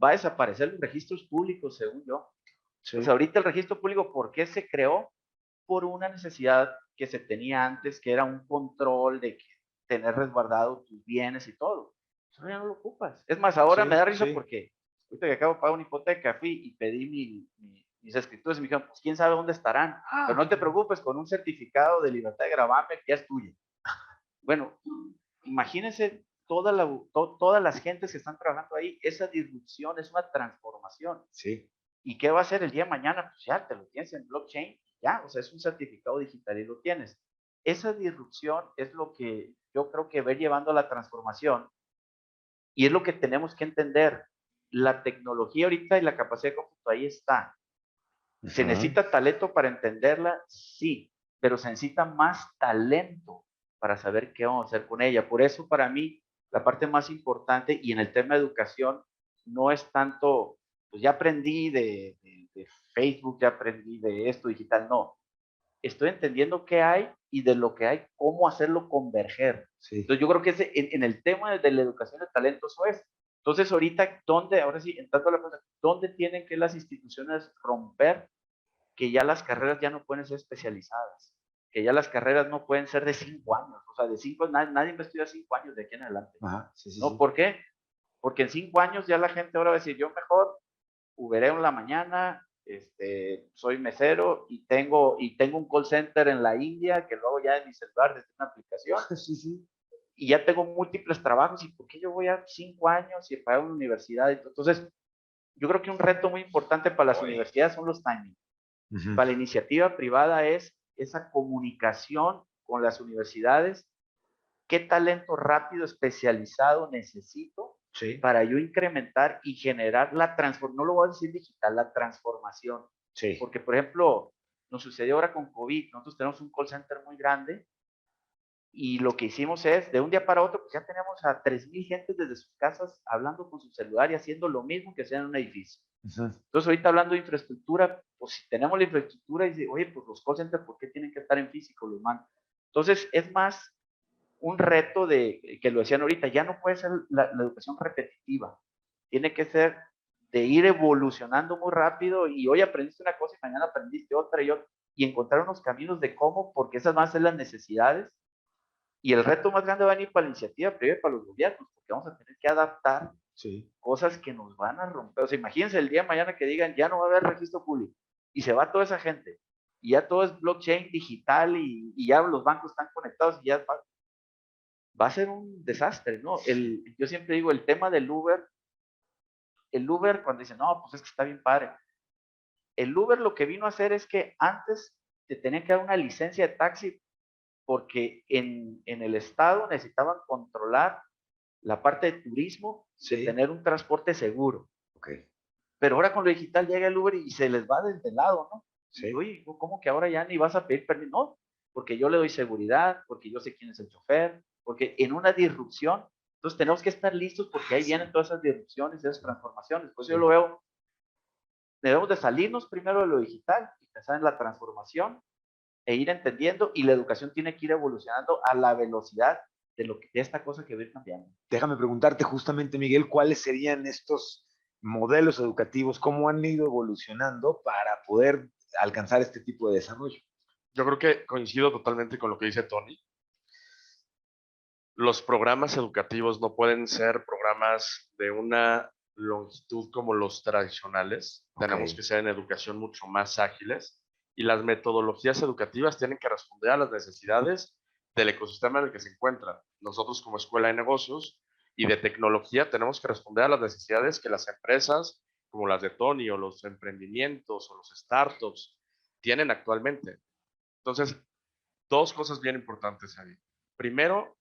a desaparecer los registros públicos, según yo. Sí. Pues ahorita el registro público, ¿por qué se creó? Por una necesidad que se tenía antes, que era un control de tener resguardado tus bienes y todo. Eso ya no lo ocupas. Es más, ahora me da risa porque ahorita que acabo de pagar una hipoteca, fui y pedí mis escrituras y me dijeron, pues quién sabe dónde estarán. Pero no te preocupes, con un certificado de libertad de gravamen ya es tuyo. Bueno, imagínense todas las gentes que están trabajando ahí, esa disrupción es una transformación. Sí. ¿Y qué va a hacer el día de mañana? Pues ya te lo tienes en blockchain, ya, o sea, es un certificado digital y lo tienes. Esa disrupción es lo que yo creo que va llevando a la transformación y es lo que tenemos que entender. La tecnología ahorita y la capacidad de cómputo ahí está. ¿Se necesita talento para entenderla? Sí, pero se necesita más talento para saber qué vamos a hacer con ella. Por eso, para mí, la parte más importante y en el tema de educación no es tanto, pues ya aprendí de Facebook, ya aprendí de esto digital, no. Estoy entendiendo qué hay y de lo que hay, cómo hacerlo converger. Sí. Entonces, yo creo que en el tema de la educación de talento eso es. Entonces, ahorita, ahora sí, entrando a la pregunta, ¿dónde tienen que las instituciones romper que ya las carreras ya no pueden ser especializadas? que ya las carreras no pueden ser de 5 años. O sea, de 5, nadie va a estudiar 5 años de aquí en adelante. Ajá, sí, sí, ¿No? sí. ¿Por qué? Porque en 5 años ya la gente ahora va a decir, yo mejor Ubereo en la mañana, soy mesero y tengo un call center en la India que luego ya en mi celular desde una aplicación. Sí, sí. Y ya tengo múltiples trabajos. ¿Y por qué yo voy a 5 años y pagar una universidad? Entonces, yo creo que un reto muy importante para las universidades son los timings. Para la iniciativa privada es esa comunicación con las universidades. ¿Qué talento rápido especializado necesito para yo incrementar y generar la transformación? No lo voy a decir digital, la transformación. Sí. Porque, por ejemplo, nos sucedió ahora con COVID. Nosotros tenemos un call center muy grande y lo que hicimos es, de un día para otro, pues ya teníamos a 3,000 gentes desde sus casas hablando con su celular y haciendo lo mismo que hacían en un edificio. Entonces, ahorita hablando de infraestructura, pues si tenemos la infraestructura y dice, oye, pues los call centers, ¿por qué tienen que estar en físico? Los mandan. Entonces, es más un reto de, que lo decían ahorita, ya no puede ser la educación repetitiva. Tiene que ser de ir evolucionando muy rápido y hoy aprendiste una cosa y mañana aprendiste otra y encontrar unos caminos de cómo, porque esas van a ser las necesidades. Y el reto más grande va a venir para la iniciativa privada y para los gobiernos, porque vamos a tener que adaptar cosas que nos van a romper. O sea, imagínense el día de mañana que digan, ya no va a haber registro público, y se va toda esa gente, y ya todo es blockchain digital, y ya los bancos están conectados, y ya va a ser un desastre, ¿no? Yo siempre digo, el tema del Uber, cuando dicen, no, pues es que está bien padre. El Uber lo que vino a hacer es que antes te tenían que dar una licencia de taxi porque en el estado necesitaban controlar la parte de turismo, de tener un transporte seguro. Pero ahora con lo digital llega el Uber y se les va desde el lado, ¿no? Sí. Oye, ¿cómo que ahora ya ni vas a pedir permiso? No, porque yo le doy seguridad, porque yo sé quién es el chofer, porque en una disrupción, entonces tenemos que estar listos porque ahí vienen todas esas disrupciones, esas transformaciones. Pues yo lo veo, debemos de salirnos primero de lo digital y pensar en la transformación e ir entendiendo, y la educación tiene que ir evolucionando a la velocidad de esta cosa que va a ir cambiando. Déjame preguntarte justamente, Miguel, ¿cuáles serían estos modelos educativos? ¿Cómo han ido evolucionando para poder alcanzar este tipo de desarrollo? Yo creo que coincido totalmente con lo que dice Tony. Los programas educativos no pueden ser programas de una longitud como los tradicionales. Tenemos que ser en educación mucho más ágiles, y las metodologías educativas tienen que responder a las necesidades del ecosistema en el que se encuentran. Nosotros como escuela de negocios y de tecnología tenemos que responder a las necesidades que las empresas como las de Tony o los emprendimientos o los startups tienen actualmente. Entonces, dos cosas bien importantes ahí. Primero,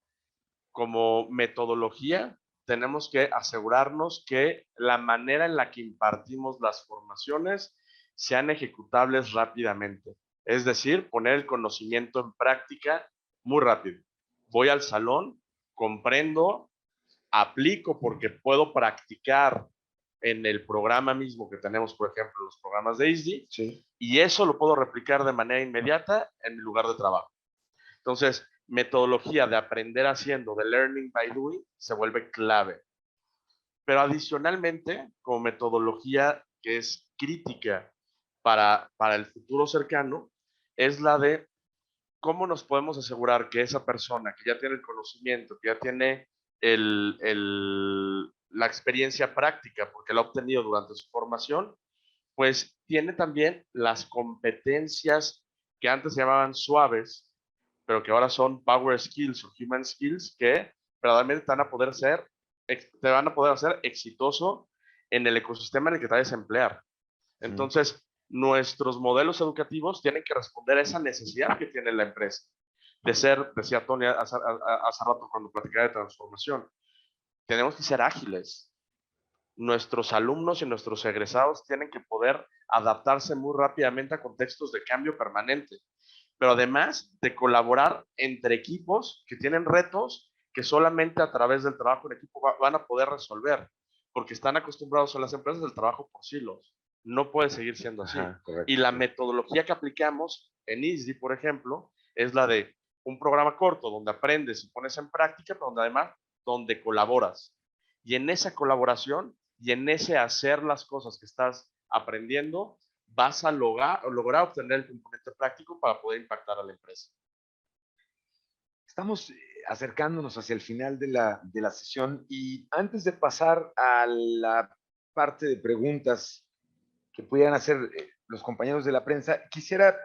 como metodología, tenemos que asegurarnos que la manera en la que impartimos las formaciones sean ejecutables rápidamente. Es decir, poner el conocimiento en práctica muy rápido. Voy al salón, comprendo, aplico porque puedo practicar en el programa mismo que tenemos, por ejemplo, los programas de ISDI, y eso lo puedo replicar de manera inmediata en mi lugar de trabajo. Entonces, metodología de aprender haciendo, de learning by doing, se vuelve clave. Pero adicionalmente, como metodología que es crítica para el futuro cercano, es la de cómo nos podemos asegurar que esa persona que ya tiene el conocimiento, que ya tiene la experiencia práctica, porque la ha obtenido durante su formación, pues tiene también las competencias que antes se llamaban suaves, pero que ahora son power skills o human skills, que verdaderamente te van a poder hacer exitoso en el ecosistema en el que te vayas a emplear. Entonces, nuestros modelos educativos tienen que responder a esa necesidad que tiene la empresa. De ser, decía Tony hace rato cuando platicaba de transformación, tenemos que ser ágiles. Nuestros alumnos y nuestros egresados tienen que poder adaptarse muy rápidamente a contextos de cambio permanente, pero además de colaborar entre equipos que tienen retos que solamente a través del trabajo en equipo van a poder resolver, porque están acostumbrados a las empresas del trabajo por silos. No puede seguir siendo así. Y la metodología que aplicamos en ISDI, por ejemplo, es la de un programa corto donde aprendes y pones en práctica, pero donde colaboras. Y en esa colaboración y en ese hacer las cosas que estás aprendiendo, vas a lograr obtener el componente práctico para poder impactar a la empresa. Estamos acercándonos hacia el final de la sesión y antes de pasar a la parte de preguntas que pudieran hacer los compañeros de la prensa, quisiera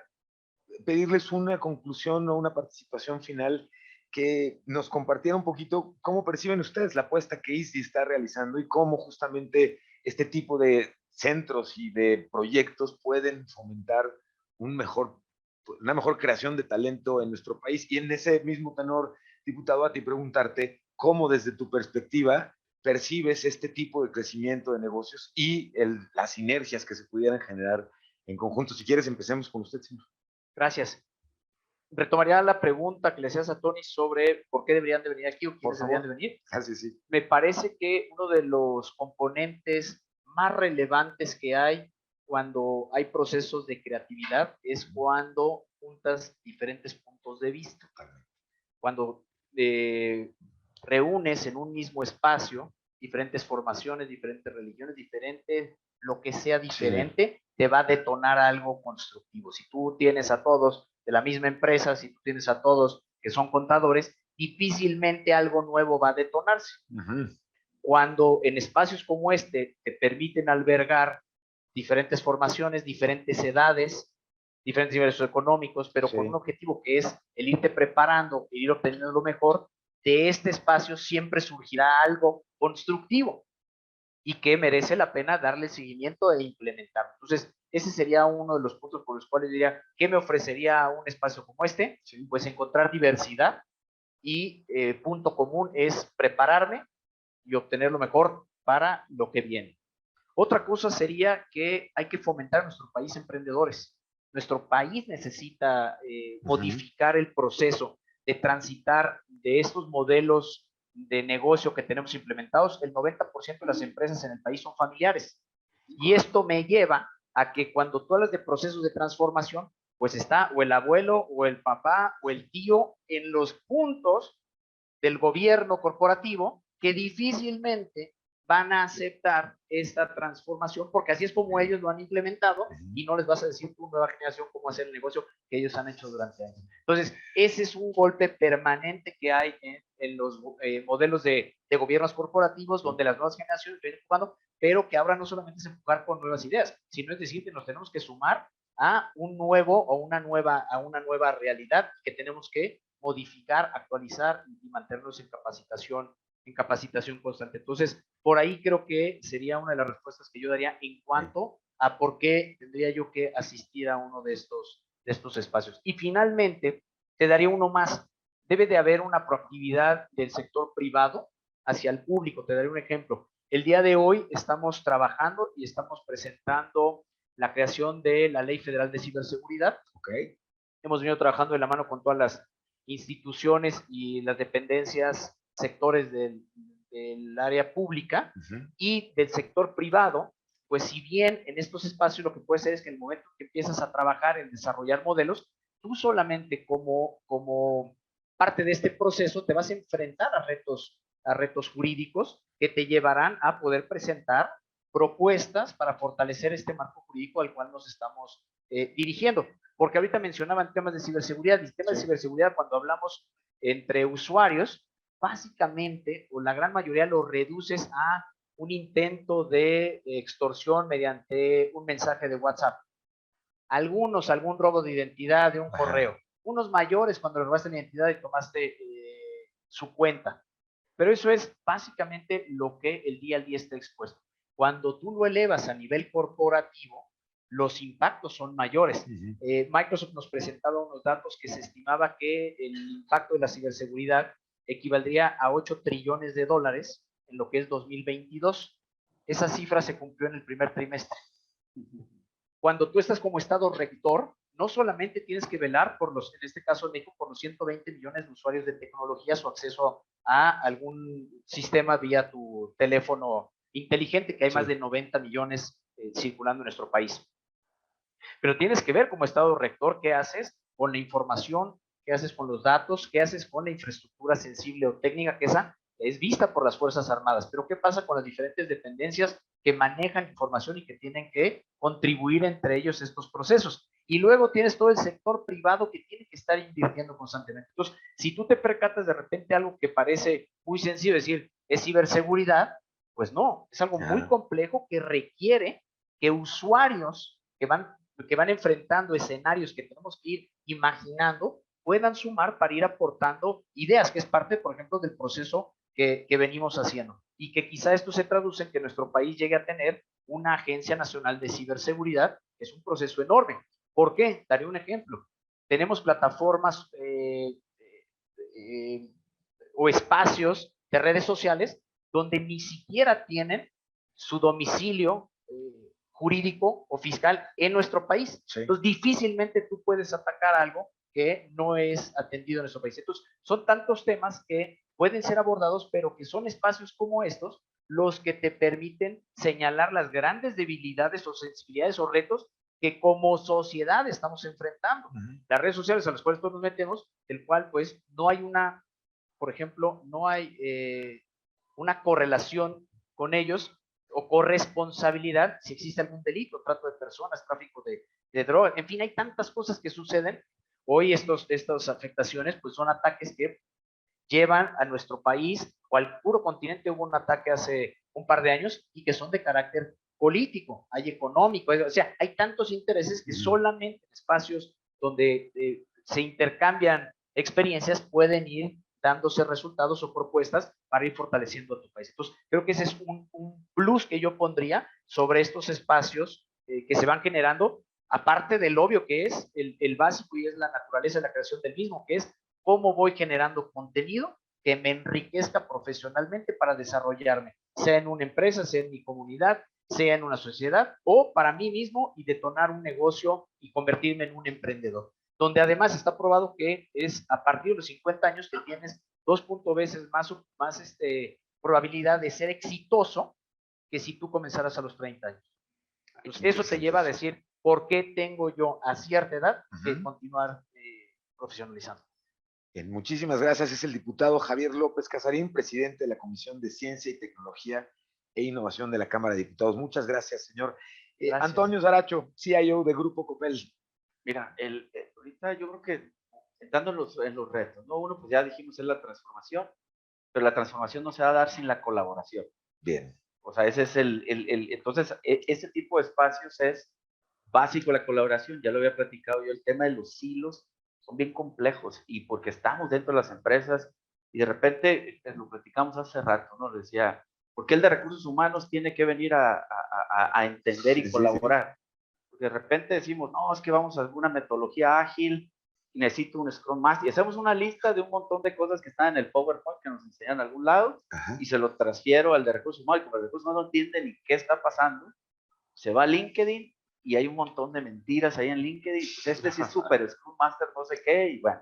pedirles una conclusión o una participación final que nos compartiera un poquito cómo perciben ustedes la apuesta que ISDI está realizando y cómo justamente este tipo de centros y de proyectos pueden fomentar una mejor creación de talento en nuestro país. Y en ese mismo tenor, diputado, a ti preguntarte cómo desde tu perspectiva percibes este tipo de crecimiento de negocios y las sinergias que se pudieran generar en conjunto. Si quieres, empecemos con usted, señor. Gracias. Retomaría la pregunta que le hacías a Tony sobre por qué deberían de venir aquí o quiénes deberían de venir. Sí. Me parece que uno de los componentes más relevantes que hay cuando hay procesos de creatividad es cuando juntas diferentes puntos de vista. Cuando reúnes en un mismo espacio diferentes formaciones, diferentes religiones, diferentes, lo que sea diferente, te va a detonar algo constructivo. Si tú tienes a todos de la misma empresa, si tú tienes a todos que son contadores, difícilmente algo nuevo va a detonarse. Cuando en espacios como este te permiten albergar diferentes formaciones, diferentes edades, diferentes niveles económicos, pero con un objetivo que es el irte preparando e ir obteniendo lo mejor, de este espacio siempre surgirá algo constructivo y que merece la pena darle seguimiento e implementar. Entonces, ese sería uno de los puntos por los cuales diría, ¿qué me ofrecería un espacio como este? Pues encontrar diversidad y punto común es prepararme y obtener lo mejor para lo que viene. Otra cosa sería que hay que fomentar en nuestro país emprendedores. Nuestro país necesita modificar el proceso de transitar de estos modelos de negocio que tenemos implementados. El 90% de las empresas en el país son familiares. Y esto me lleva a que cuando tú hablas de procesos de transformación, pues está o el abuelo o el papá o el tío en los puntos del gobierno corporativo que difícilmente van a aceptar esta transformación porque así es como ellos lo han implementado y no les vas a decir tu nueva generación cómo hacer el negocio que ellos han hecho durante años. Entonces, ese es un golpe permanente que hay en los modelos de gobiernos corporativos donde las nuevas generaciones están jugando, pero que ahora no solamente es enfocar con nuevas ideas, sino es decir que nos tenemos que sumar a un nuevo o una nueva realidad que tenemos que modificar, actualizar y mantenernos en capacitación constante. Entonces, por ahí creo que sería una de las respuestas que yo daría en cuanto a por qué tendría yo que asistir a uno de estos espacios. Y finalmente, te daría uno más. Debe de haber una proactividad del sector privado hacia el público. Te daré un ejemplo. El día de hoy estamos trabajando y estamos presentando la creación de la Ley Federal de Ciberseguridad. Hemos venido trabajando de la mano con todas las instituciones y las dependencias, sectores del área pública y del sector privado, pues si bien en estos espacios lo que puede ser es que en el momento que empiezas a trabajar en desarrollar modelos, tú solamente como parte de este proceso te vas a enfrentar a retos jurídicos que te llevarán a poder presentar propuestas para fortalecer este marco jurídico al cual nos estamos dirigiendo. Porque ahorita mencionaban temas de ciberseguridad, y temas de ciberseguridad cuando hablamos entre usuarios, básicamente, o la gran mayoría lo reduces a un intento de extorsión mediante un mensaje de WhatsApp. Algunos, algún robo de identidad de un correo. Unos mayores cuando le robaste la identidad y tomaste su cuenta. Pero eso es básicamente lo que el día al día está expuesto. Cuando tú lo elevas a nivel corporativo, los impactos son mayores. Microsoft nos presentaba unos datos que se estimaba que el impacto de la ciberseguridad equivaldría a 8 trillones de dólares en lo que es 2022. Esa cifra se cumplió en el primer trimestre. Cuando tú estás como Estado rector, no solamente tienes que velar por los, en este caso en México, por los 120 millones de usuarios de tecnología, su acceso a algún sistema vía tu teléfono inteligente, que hay más de 90 millones circulando en nuestro país. Pero tienes que ver como Estado rector qué haces con la información, qué haces con los datos, qué haces con la infraestructura sensible o técnica, que esa es vista por las Fuerzas Armadas. Pero qué pasa con las diferentes dependencias que manejan información y que tienen que contribuir entre ellos estos procesos. Y luego tienes todo el sector privado que tiene que estar invirtiendo constantemente. Entonces, si tú te percatas de repente algo que parece muy sencillo, decir, es ciberseguridad, pues no, es algo muy complejo que requiere que usuarios que van enfrentando escenarios que tenemos que ir imaginando, puedan sumar para ir aportando ideas, que es parte, por ejemplo, del proceso que venimos haciendo. Y que quizá esto se traduce en que nuestro país llegue a tener una Agencia Nacional de Ciberseguridad, que es un proceso enorme. ¿Por qué? Daré un ejemplo. Tenemos plataformas o espacios de redes sociales donde ni siquiera tienen su domicilio jurídico o fiscal en nuestro país. Sí. Entonces, difícilmente tú puedes atacar algo que no es atendido en nuestro país. Entonces, son tantos temas que pueden ser abordados, pero que son espacios como estos los que te permiten señalar las grandes debilidades o sensibilidades o retos que como sociedad estamos enfrentando. Las redes sociales a las cuales todos nos metemos, del cual pues no hay una, por ejemplo, no hay una correlación con ellos o corresponsabilidad si existe algún delito, trato de personas, tráfico de drogas, en fin, hay tantas cosas que suceden. Hoy estas afectaciones pues son ataques que llevan a nuestro país o al puro continente. Hubo un ataque hace un par de años y que son de carácter político, hay económico, o sea, hay tantos intereses que solamente en espacios donde se intercambian experiencias pueden ir dándose resultados o propuestas para ir fortaleciendo a tu país. Entonces, creo que ese es un plus que yo pondría sobre estos espacios que se van generando, aparte del obvio que es el básico y es la naturaleza de la creación del mismo, que es cómo voy generando contenido que me enriquezca profesionalmente para desarrollarme, sea en una empresa, sea en mi comunidad, sea en una sociedad o para mí mismo y detonar un negocio y convertirme en un emprendedor. Donde además está probado que es a partir de los 50 años que tienes 2.0 veces más probabilidad de ser exitoso que si tú comenzaras a los 30 años. Entonces, eso te lleva a decir, ¿por qué tengo yo a cierta edad que continuar profesionalizando? Bien, muchísimas gracias. Es el diputado Javier López Casarín, presidente de la Comisión de Ciencia y Tecnología e Innovación de la Cámara de Diputados. Muchas gracias, señor. Gracias. Antonio Zaracho, CIO de Grupo Coppel. Mira, ahorita yo creo que entrando en los retos, ¿no? Uno, pues ya dijimos, es la transformación, pero la transformación no se va a dar sin la colaboración. Bien. O sea, ese es entonces, ese tipo de espacios es básico la colaboración. Ya lo había platicado yo, el tema de los silos son bien complejos y porque estamos dentro de las empresas y de repente, lo platicamos hace rato, ¿no? Decía, ¿por qué el de recursos humanos tiene que venir a entender y colaborar? Porque de repente decimos, no, es que vamos a alguna metodología ágil, necesito un Scrum Master, y hacemos una lista de un montón de cosas que están en el PowerPoint que nos enseñan en algún lado, y se lo transfiero al de recursos humanos, y como el de recursos humanos no entiende ni qué está pasando, se va a LinkedIn, y hay un montón de mentiras ahí en LinkedIn, pues sí es súper Scrum Master, no sé qué, y bueno.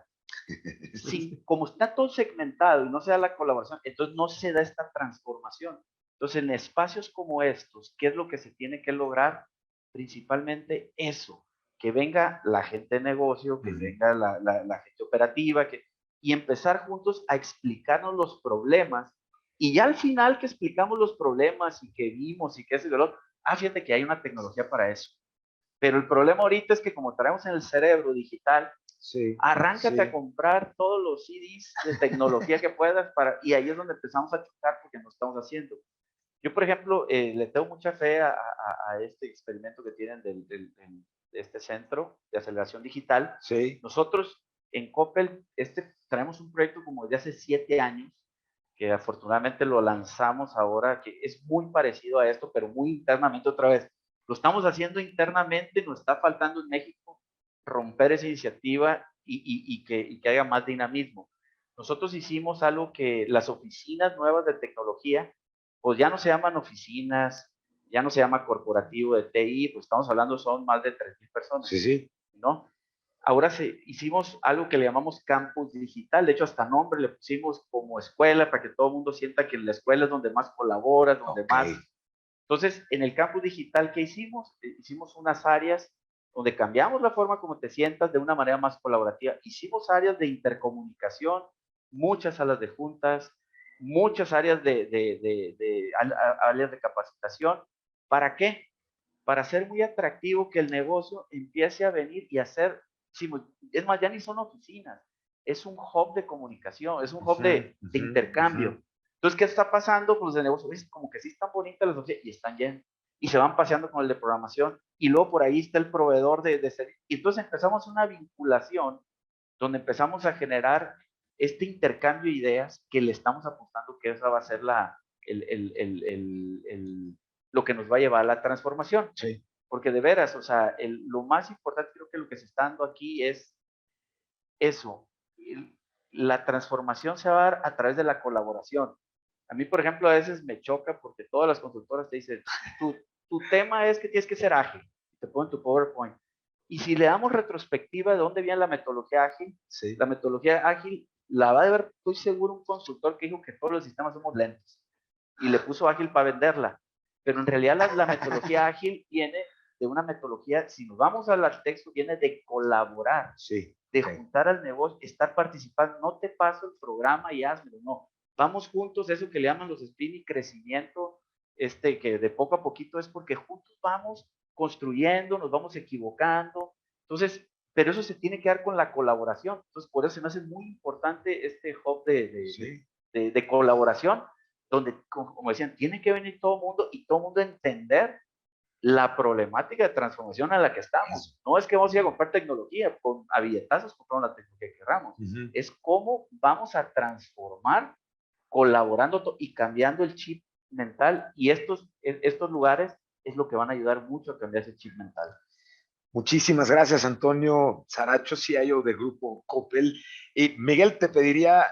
Sí, como está todo segmentado y no se da la colaboración, entonces no se da esta transformación. Entonces, en espacios como estos, ¿qué es lo que se tiene que lograr? Principalmente eso, que venga la gente de negocio, que venga la gente operativa, y empezar juntos a explicarnos los problemas, y ya al final que explicamos los problemas y que vimos y que es el dolor, fíjate que hay una tecnología para eso. Pero el problema ahorita es que como traemos en el cerebro digital, arráncate a comprar todos los CDs de tecnología que puedas y ahí es donde empezamos a chocar porque no estamos haciendo. Yo, por ejemplo, le tengo mucha fe a este experimento que tienen de este centro de aceleración digital. Sí. Nosotros en Coppel traemos un proyecto como de hace 7 años, que afortunadamente lo lanzamos ahora, que es muy parecido a esto, pero muy internamente otra vez. Lo estamos haciendo internamente, nos está faltando en México romper esa iniciativa y que haya más dinamismo. Nosotros hicimos algo que las oficinas nuevas de tecnología, pues ya no se llaman oficinas, ya no se llama corporativo de TI, pues estamos hablando, son más de 3,000 personas. Sí. ¿No? Ahora hicimos algo que le llamamos campus digital, de hecho hasta nombre le pusimos como escuela para que todo el mundo sienta que la escuela es donde más colaboras, donde más. Entonces, en el campus digital, ¿qué hicimos? Hicimos unas áreas donde cambiamos la forma como te sientas de una manera más colaborativa. Hicimos áreas de intercomunicación, muchas salas de juntas, muchas áreas áreas de capacitación. ¿Para qué? para hacer muy atractivo que el negocio empiece a venir y hacer, es más, ya ni son oficinas, es un hub de comunicación, es un hub de intercambio. Entonces, ¿qué está pasando? Pues de negocio, es como que sí están bonitas las oficinas y están llenas, y se van paseando con el de programación, y luego por ahí está el proveedor de servicios, y entonces empezamos una vinculación donde empezamos a generar este intercambio de ideas que le estamos apostando que esa va a ser lo que nos va a llevar a la transformación. Sí. Porque de veras, o sea, lo más importante creo que lo que se está dando aquí es eso. La transformación se va a dar a través de la colaboración. A mí, por ejemplo, a veces me choca porque todas las consultoras te dicen, tu tema es que tienes que ser ágil. Te ponen tu PowerPoint. Y si le damos retrospectiva de dónde viene la metodología ágil, Sí. la metodología ágil la va a ver, estoy seguro, un consultor que dijo que todos los sistemas somos lentos y le puso ágil para venderla. Pero en realidad la metodología ágil viene de una metodología, si nos vamos al texto, viene de colaborar, Sí. de juntar al negocio, estar participando. No te paso el programa y hazlo, no. Vamos juntos, eso que le llaman los spin y crecimiento, que de poco a poquito es porque juntos vamos construyendo, nos vamos equivocando. Entonces, pero eso se tiene que dar con la colaboración. Entonces, por eso se me hace muy importante este hub de colaboración, donde, como decían, tiene que venir todo el mundo y todo el mundo entender la problemática de transformación a la que estamos. No es que vamos a ir a comprar tecnología, con a billetazos compramos la tecnología que queramos. Es cómo vamos a transformar colaborando y cambiando el chip mental, y estos lugares es lo que van a ayudar mucho a cambiar ese chip mental. Muchísimas gracias, Antonio Saracho, CIO de Grupo Coppel. Y Miguel, te pediría,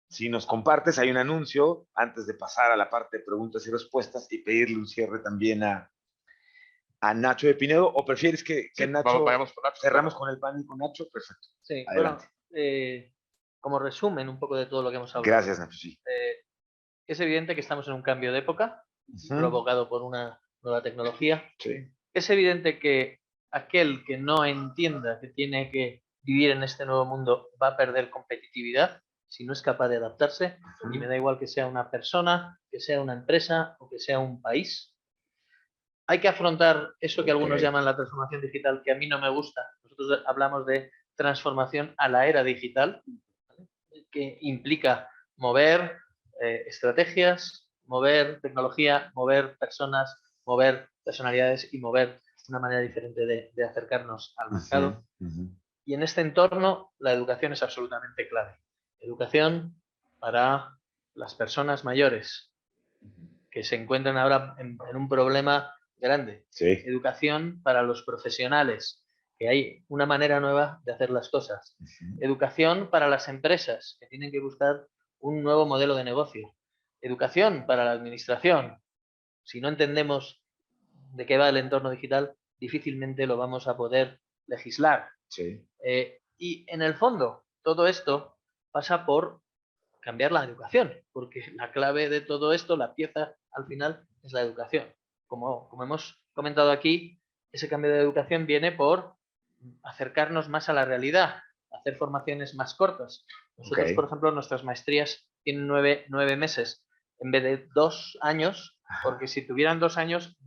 si nos compartes, hay un anuncio antes de pasar a la parte de preguntas y respuestas y pedirle un cierre también a Nacho de Pinedo, o prefieres que Nacho, vayamos con Nacho, cerramos con el panel con Nacho. Perfecto. Sí, adelante. bueno, como resumen un poco de todo lo que hemos hablado. Gracias, Nacho, sí. Es evidente que estamos en un cambio de época provocado por una nueva tecnología. Sí. Es evidente que aquel que no entienda que tiene que vivir en este nuevo mundo va a perder competitividad si no es capaz de adaptarse, y me da igual que sea una persona, que sea una empresa o que sea un país. Hay que afrontar eso que algunos llaman la transformación digital, que a mí no me gusta. Nosotros hablamos de transformación a la era digital, ¿vale? Que implica mover estrategias, mover tecnología, mover personas, mover personalidades y mover una manera diferente de acercarnos al mercado. Y en este entorno la educación es absolutamente clave. Educación para las personas mayores que se encuentran ahora en un problema grande. Sí. Educación para los profesionales, que hay una manera nueva de hacer las cosas. Educación para las empresas, que tienen que buscar un nuevo modelo de negocio. Educación para la administración. Si no entendemos de qué va el entorno digital, difícilmente lo vamos a poder legislar. Sí. Y en el fondo, todo esto pasa por cambiar la educación, porque la clave de todo esto, la pieza al final, es la educación. Como hemos comentado aquí, ese cambio de educación viene por acercarnos más a la realidad, hacer formaciones más cortas. Nosotros, por ejemplo, nuestras maestrías tienen 9 meses en vez de 2 años, porque si tuvieran 2 años,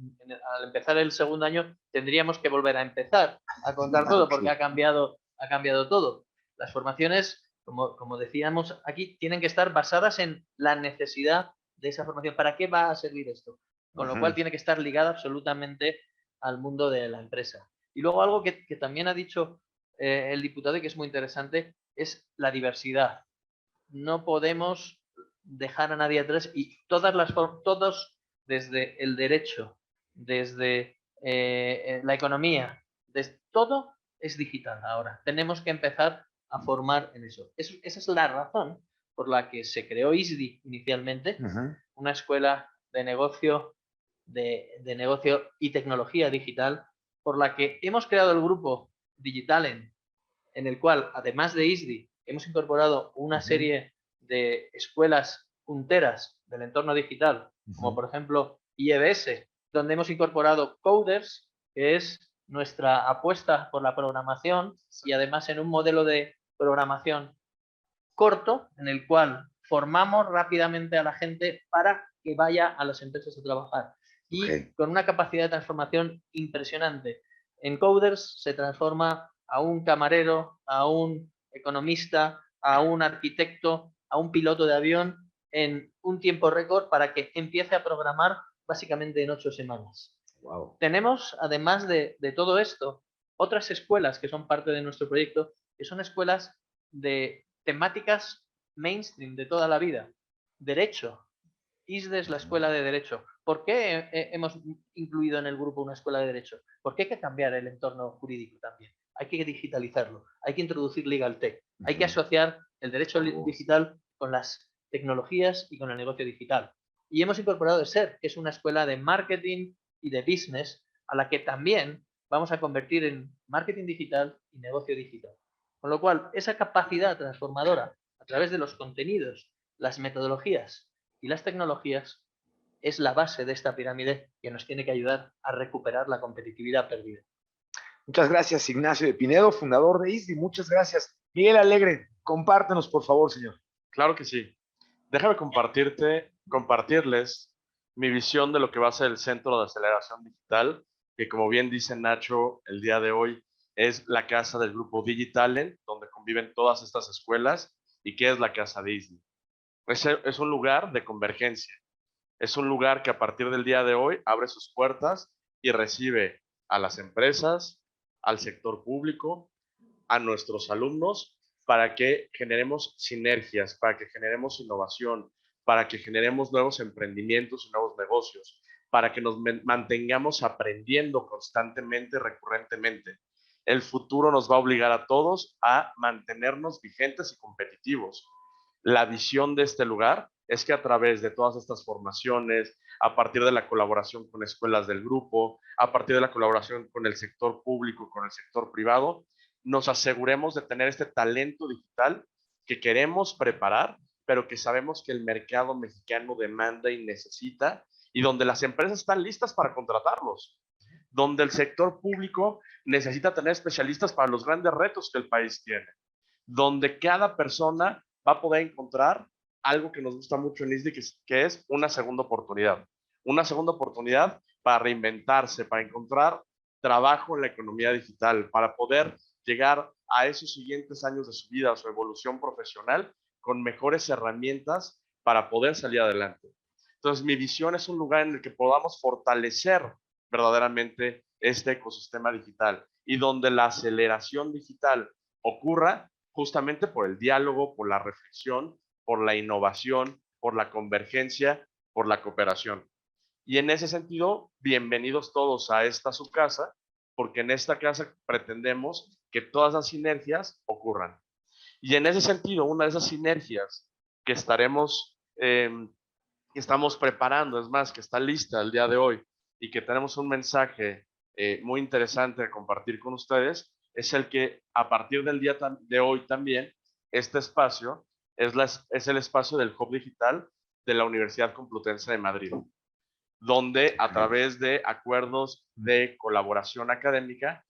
al empezar el segundo año, tendríamos que volver a empezar a contar todo, porque ha cambiado todo. Las formaciones, como decíamos aquí, tienen que estar basadas en la necesidad de esa formación. ¿Para qué va a servir esto? Con lo cual tiene que estar ligada absolutamente al mundo de la empresa. Y luego algo que también ha dicho el diputado y que es muy interesante es la diversidad. No podemos dejar a nadie atrás, y todos, desde el derecho, desde la economía, todo es digital ahora. Tenemos que empezar a formar en eso. Esa es la razón por la que se creó ISDI inicialmente, una escuela de negocio, de negocio y tecnología digital, por la que hemos creado el grupo Digitalent, en el cual, además de ISDI, hemos incorporado una serie de escuelas punteras del entorno digital, como por ejemplo IEBS, donde hemos incorporado Coders, que es nuestra apuesta por la programación, y además en un modelo de programación corto, en el cual formamos rápidamente a la gente para que vaya a las empresas a trabajar. y con una capacidad de transformación impresionante. En Coders se transforma a un camarero, a un economista, a un arquitecto, a un piloto de avión en un tiempo récord para que empiece a programar básicamente en 8 semanas. Wow. Tenemos, además de todo esto, otras escuelas que son parte de nuestro proyecto, que son escuelas de temáticas mainstream de toda la vida. Derecho. ISDE es la escuela de Derecho. ¿Por qué hemos incluido en el grupo una escuela de Derecho? Porque hay que cambiar el entorno jurídico también. Hay que digitalizarlo. Hay que introducir Legal Tech. Hay que asociar el derecho digital con las tecnologías y con el negocio digital. Y hemos incorporado SER, que es una escuela de marketing y de business, a la que también vamos a convertir en marketing digital y negocio digital. Con lo cual, esa capacidad transformadora a través de los contenidos, las metodologías y las tecnologías es la base de esta pirámide que nos tiene que ayudar a recuperar la competitividad perdida. Muchas gracias, Ignacio de Pinedo, fundador de ISDI. Muchas gracias. Miguel Alegre, compártenos, por favor, señor. Claro que sí. Déjame compartirles mi visión de lo que va a ser el Centro de Aceleración Digital, que como bien dice Nacho, el día de hoy es la casa del grupo Digitalent, donde conviven todas estas escuelas, y que es la casa de ISDI. Es un lugar de convergencia. Es un lugar que a partir del día de hoy abre sus puertas y recibe a las empresas, al sector público, a nuestros alumnos, para que generemos sinergias, para que generemos innovación, para que generemos nuevos emprendimientos y nuevos negocios, para que nos mantengamos aprendiendo constantemente, recurrentemente. El futuro nos va a obligar a todos a mantenernos vigentes y competitivos. La visión de este lugar es que a través de todas estas formaciones, a partir de la colaboración con escuelas del grupo, a partir de la colaboración con el sector público, con el sector privado, nos aseguremos de tener este talento digital que queremos preparar, pero que sabemos que el mercado mexicano demanda y necesita, y donde las empresas están listas para contratarlos, donde el sector público necesita tener especialistas para los grandes retos que el país tiene, donde cada persona va a poder encontrar algo que nos gusta mucho en ISDI, que es una segunda oportunidad. Una segunda oportunidad para reinventarse, para encontrar trabajo en la economía digital, para poder llegar a esos siguientes años de su vida, a su evolución profesional, con mejores herramientas para poder salir adelante. Entonces, mi visión es un lugar en el que podamos fortalecer verdaderamente este ecosistema digital y donde la aceleración digital ocurra justamente por el diálogo, por la reflexión, por la innovación, por la convergencia, por la cooperación. Y en ese sentido, bienvenidos todos a esta su casa, porque en esta casa pretendemos que todas las sinergias ocurran. Y en ese sentido, una de esas sinergias que estamos preparando, es más, que está lista el día de hoy y que tenemos un mensaje muy interesante a compartir con ustedes, es el que a partir del día de hoy también, este espacio es el espacio del Hub Digital de la Universidad Complutense de Madrid, donde a través de acuerdos de colaboración académica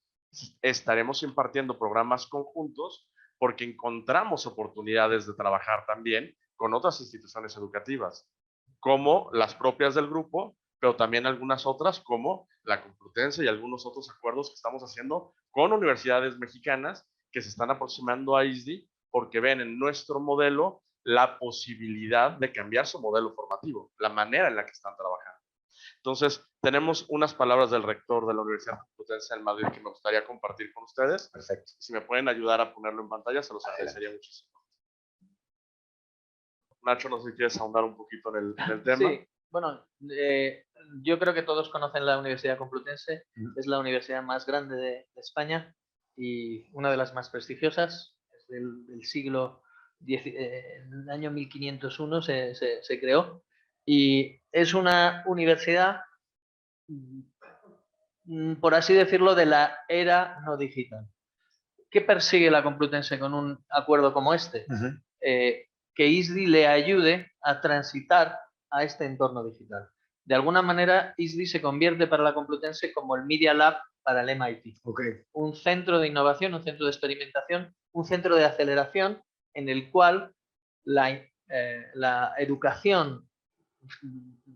estaremos impartiendo programas conjuntos porque encontramos oportunidades de trabajar también con otras instituciones educativas, como las propias del grupo, pero también algunas otras como la Complutense y algunos otros acuerdos que estamos haciendo con universidades mexicanas que se están aproximando a ISDI porque ven en nuestro modelo la posibilidad de cambiar su modelo formativo, la manera en la que están trabajando. Entonces, tenemos unas palabras del rector de la Universidad Complutense de Madrid que me gustaría compartir con ustedes. Perfecto. Si me pueden ayudar a ponerlo en pantalla, se los agradecería muchísimo. Nacho, no sé si quieres ahondar un poquito en el tema. Sí, bueno, yo creo que todos conocen la Universidad Complutense. Es la universidad más grande de España y una de las más prestigiosas. Es del siglo X, en el año 1501 se creó. Y es una universidad, por así decirlo, de la era no digital. ¿Qué persigue la Complutense con un acuerdo como este? Que ISDI le ayude a transitar a este entorno digital. De alguna manera, ISDI se convierte para la Complutense como el Media Lab para el MIT. Un centro de innovación, un centro de experimentación, un centro de aceleración en el cual la educación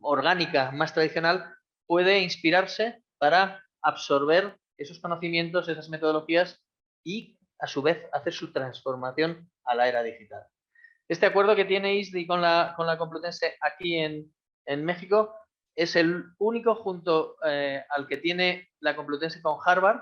orgánica más tradicional puede inspirarse para absorber esos conocimientos, esas metodologías y a su vez hacer su transformación a la era digital. Este acuerdo que tiene ISDI con la Complutense aquí en México es el único junto al que tiene la Complutense con Harvard,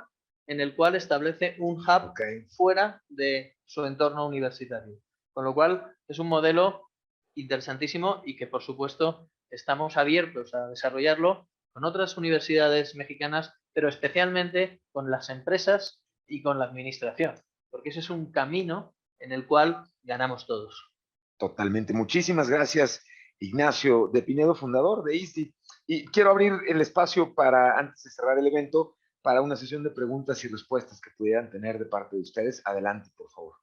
en el cual establece un hub fuera de su entorno universitario. Con lo cual es un modelo interesantísimo y que por supuesto estamos abiertos a desarrollarlo con otras universidades mexicanas, pero especialmente con las empresas y con la administración, porque ese es un camino en el cual ganamos todos. Totalmente. Muchísimas gracias, Ignacio de Pinedo, fundador de ISDI. Y quiero abrir el espacio para, antes de cerrar el evento, para una sesión de preguntas y respuestas que pudieran tener de parte de ustedes. Adelante, por favor.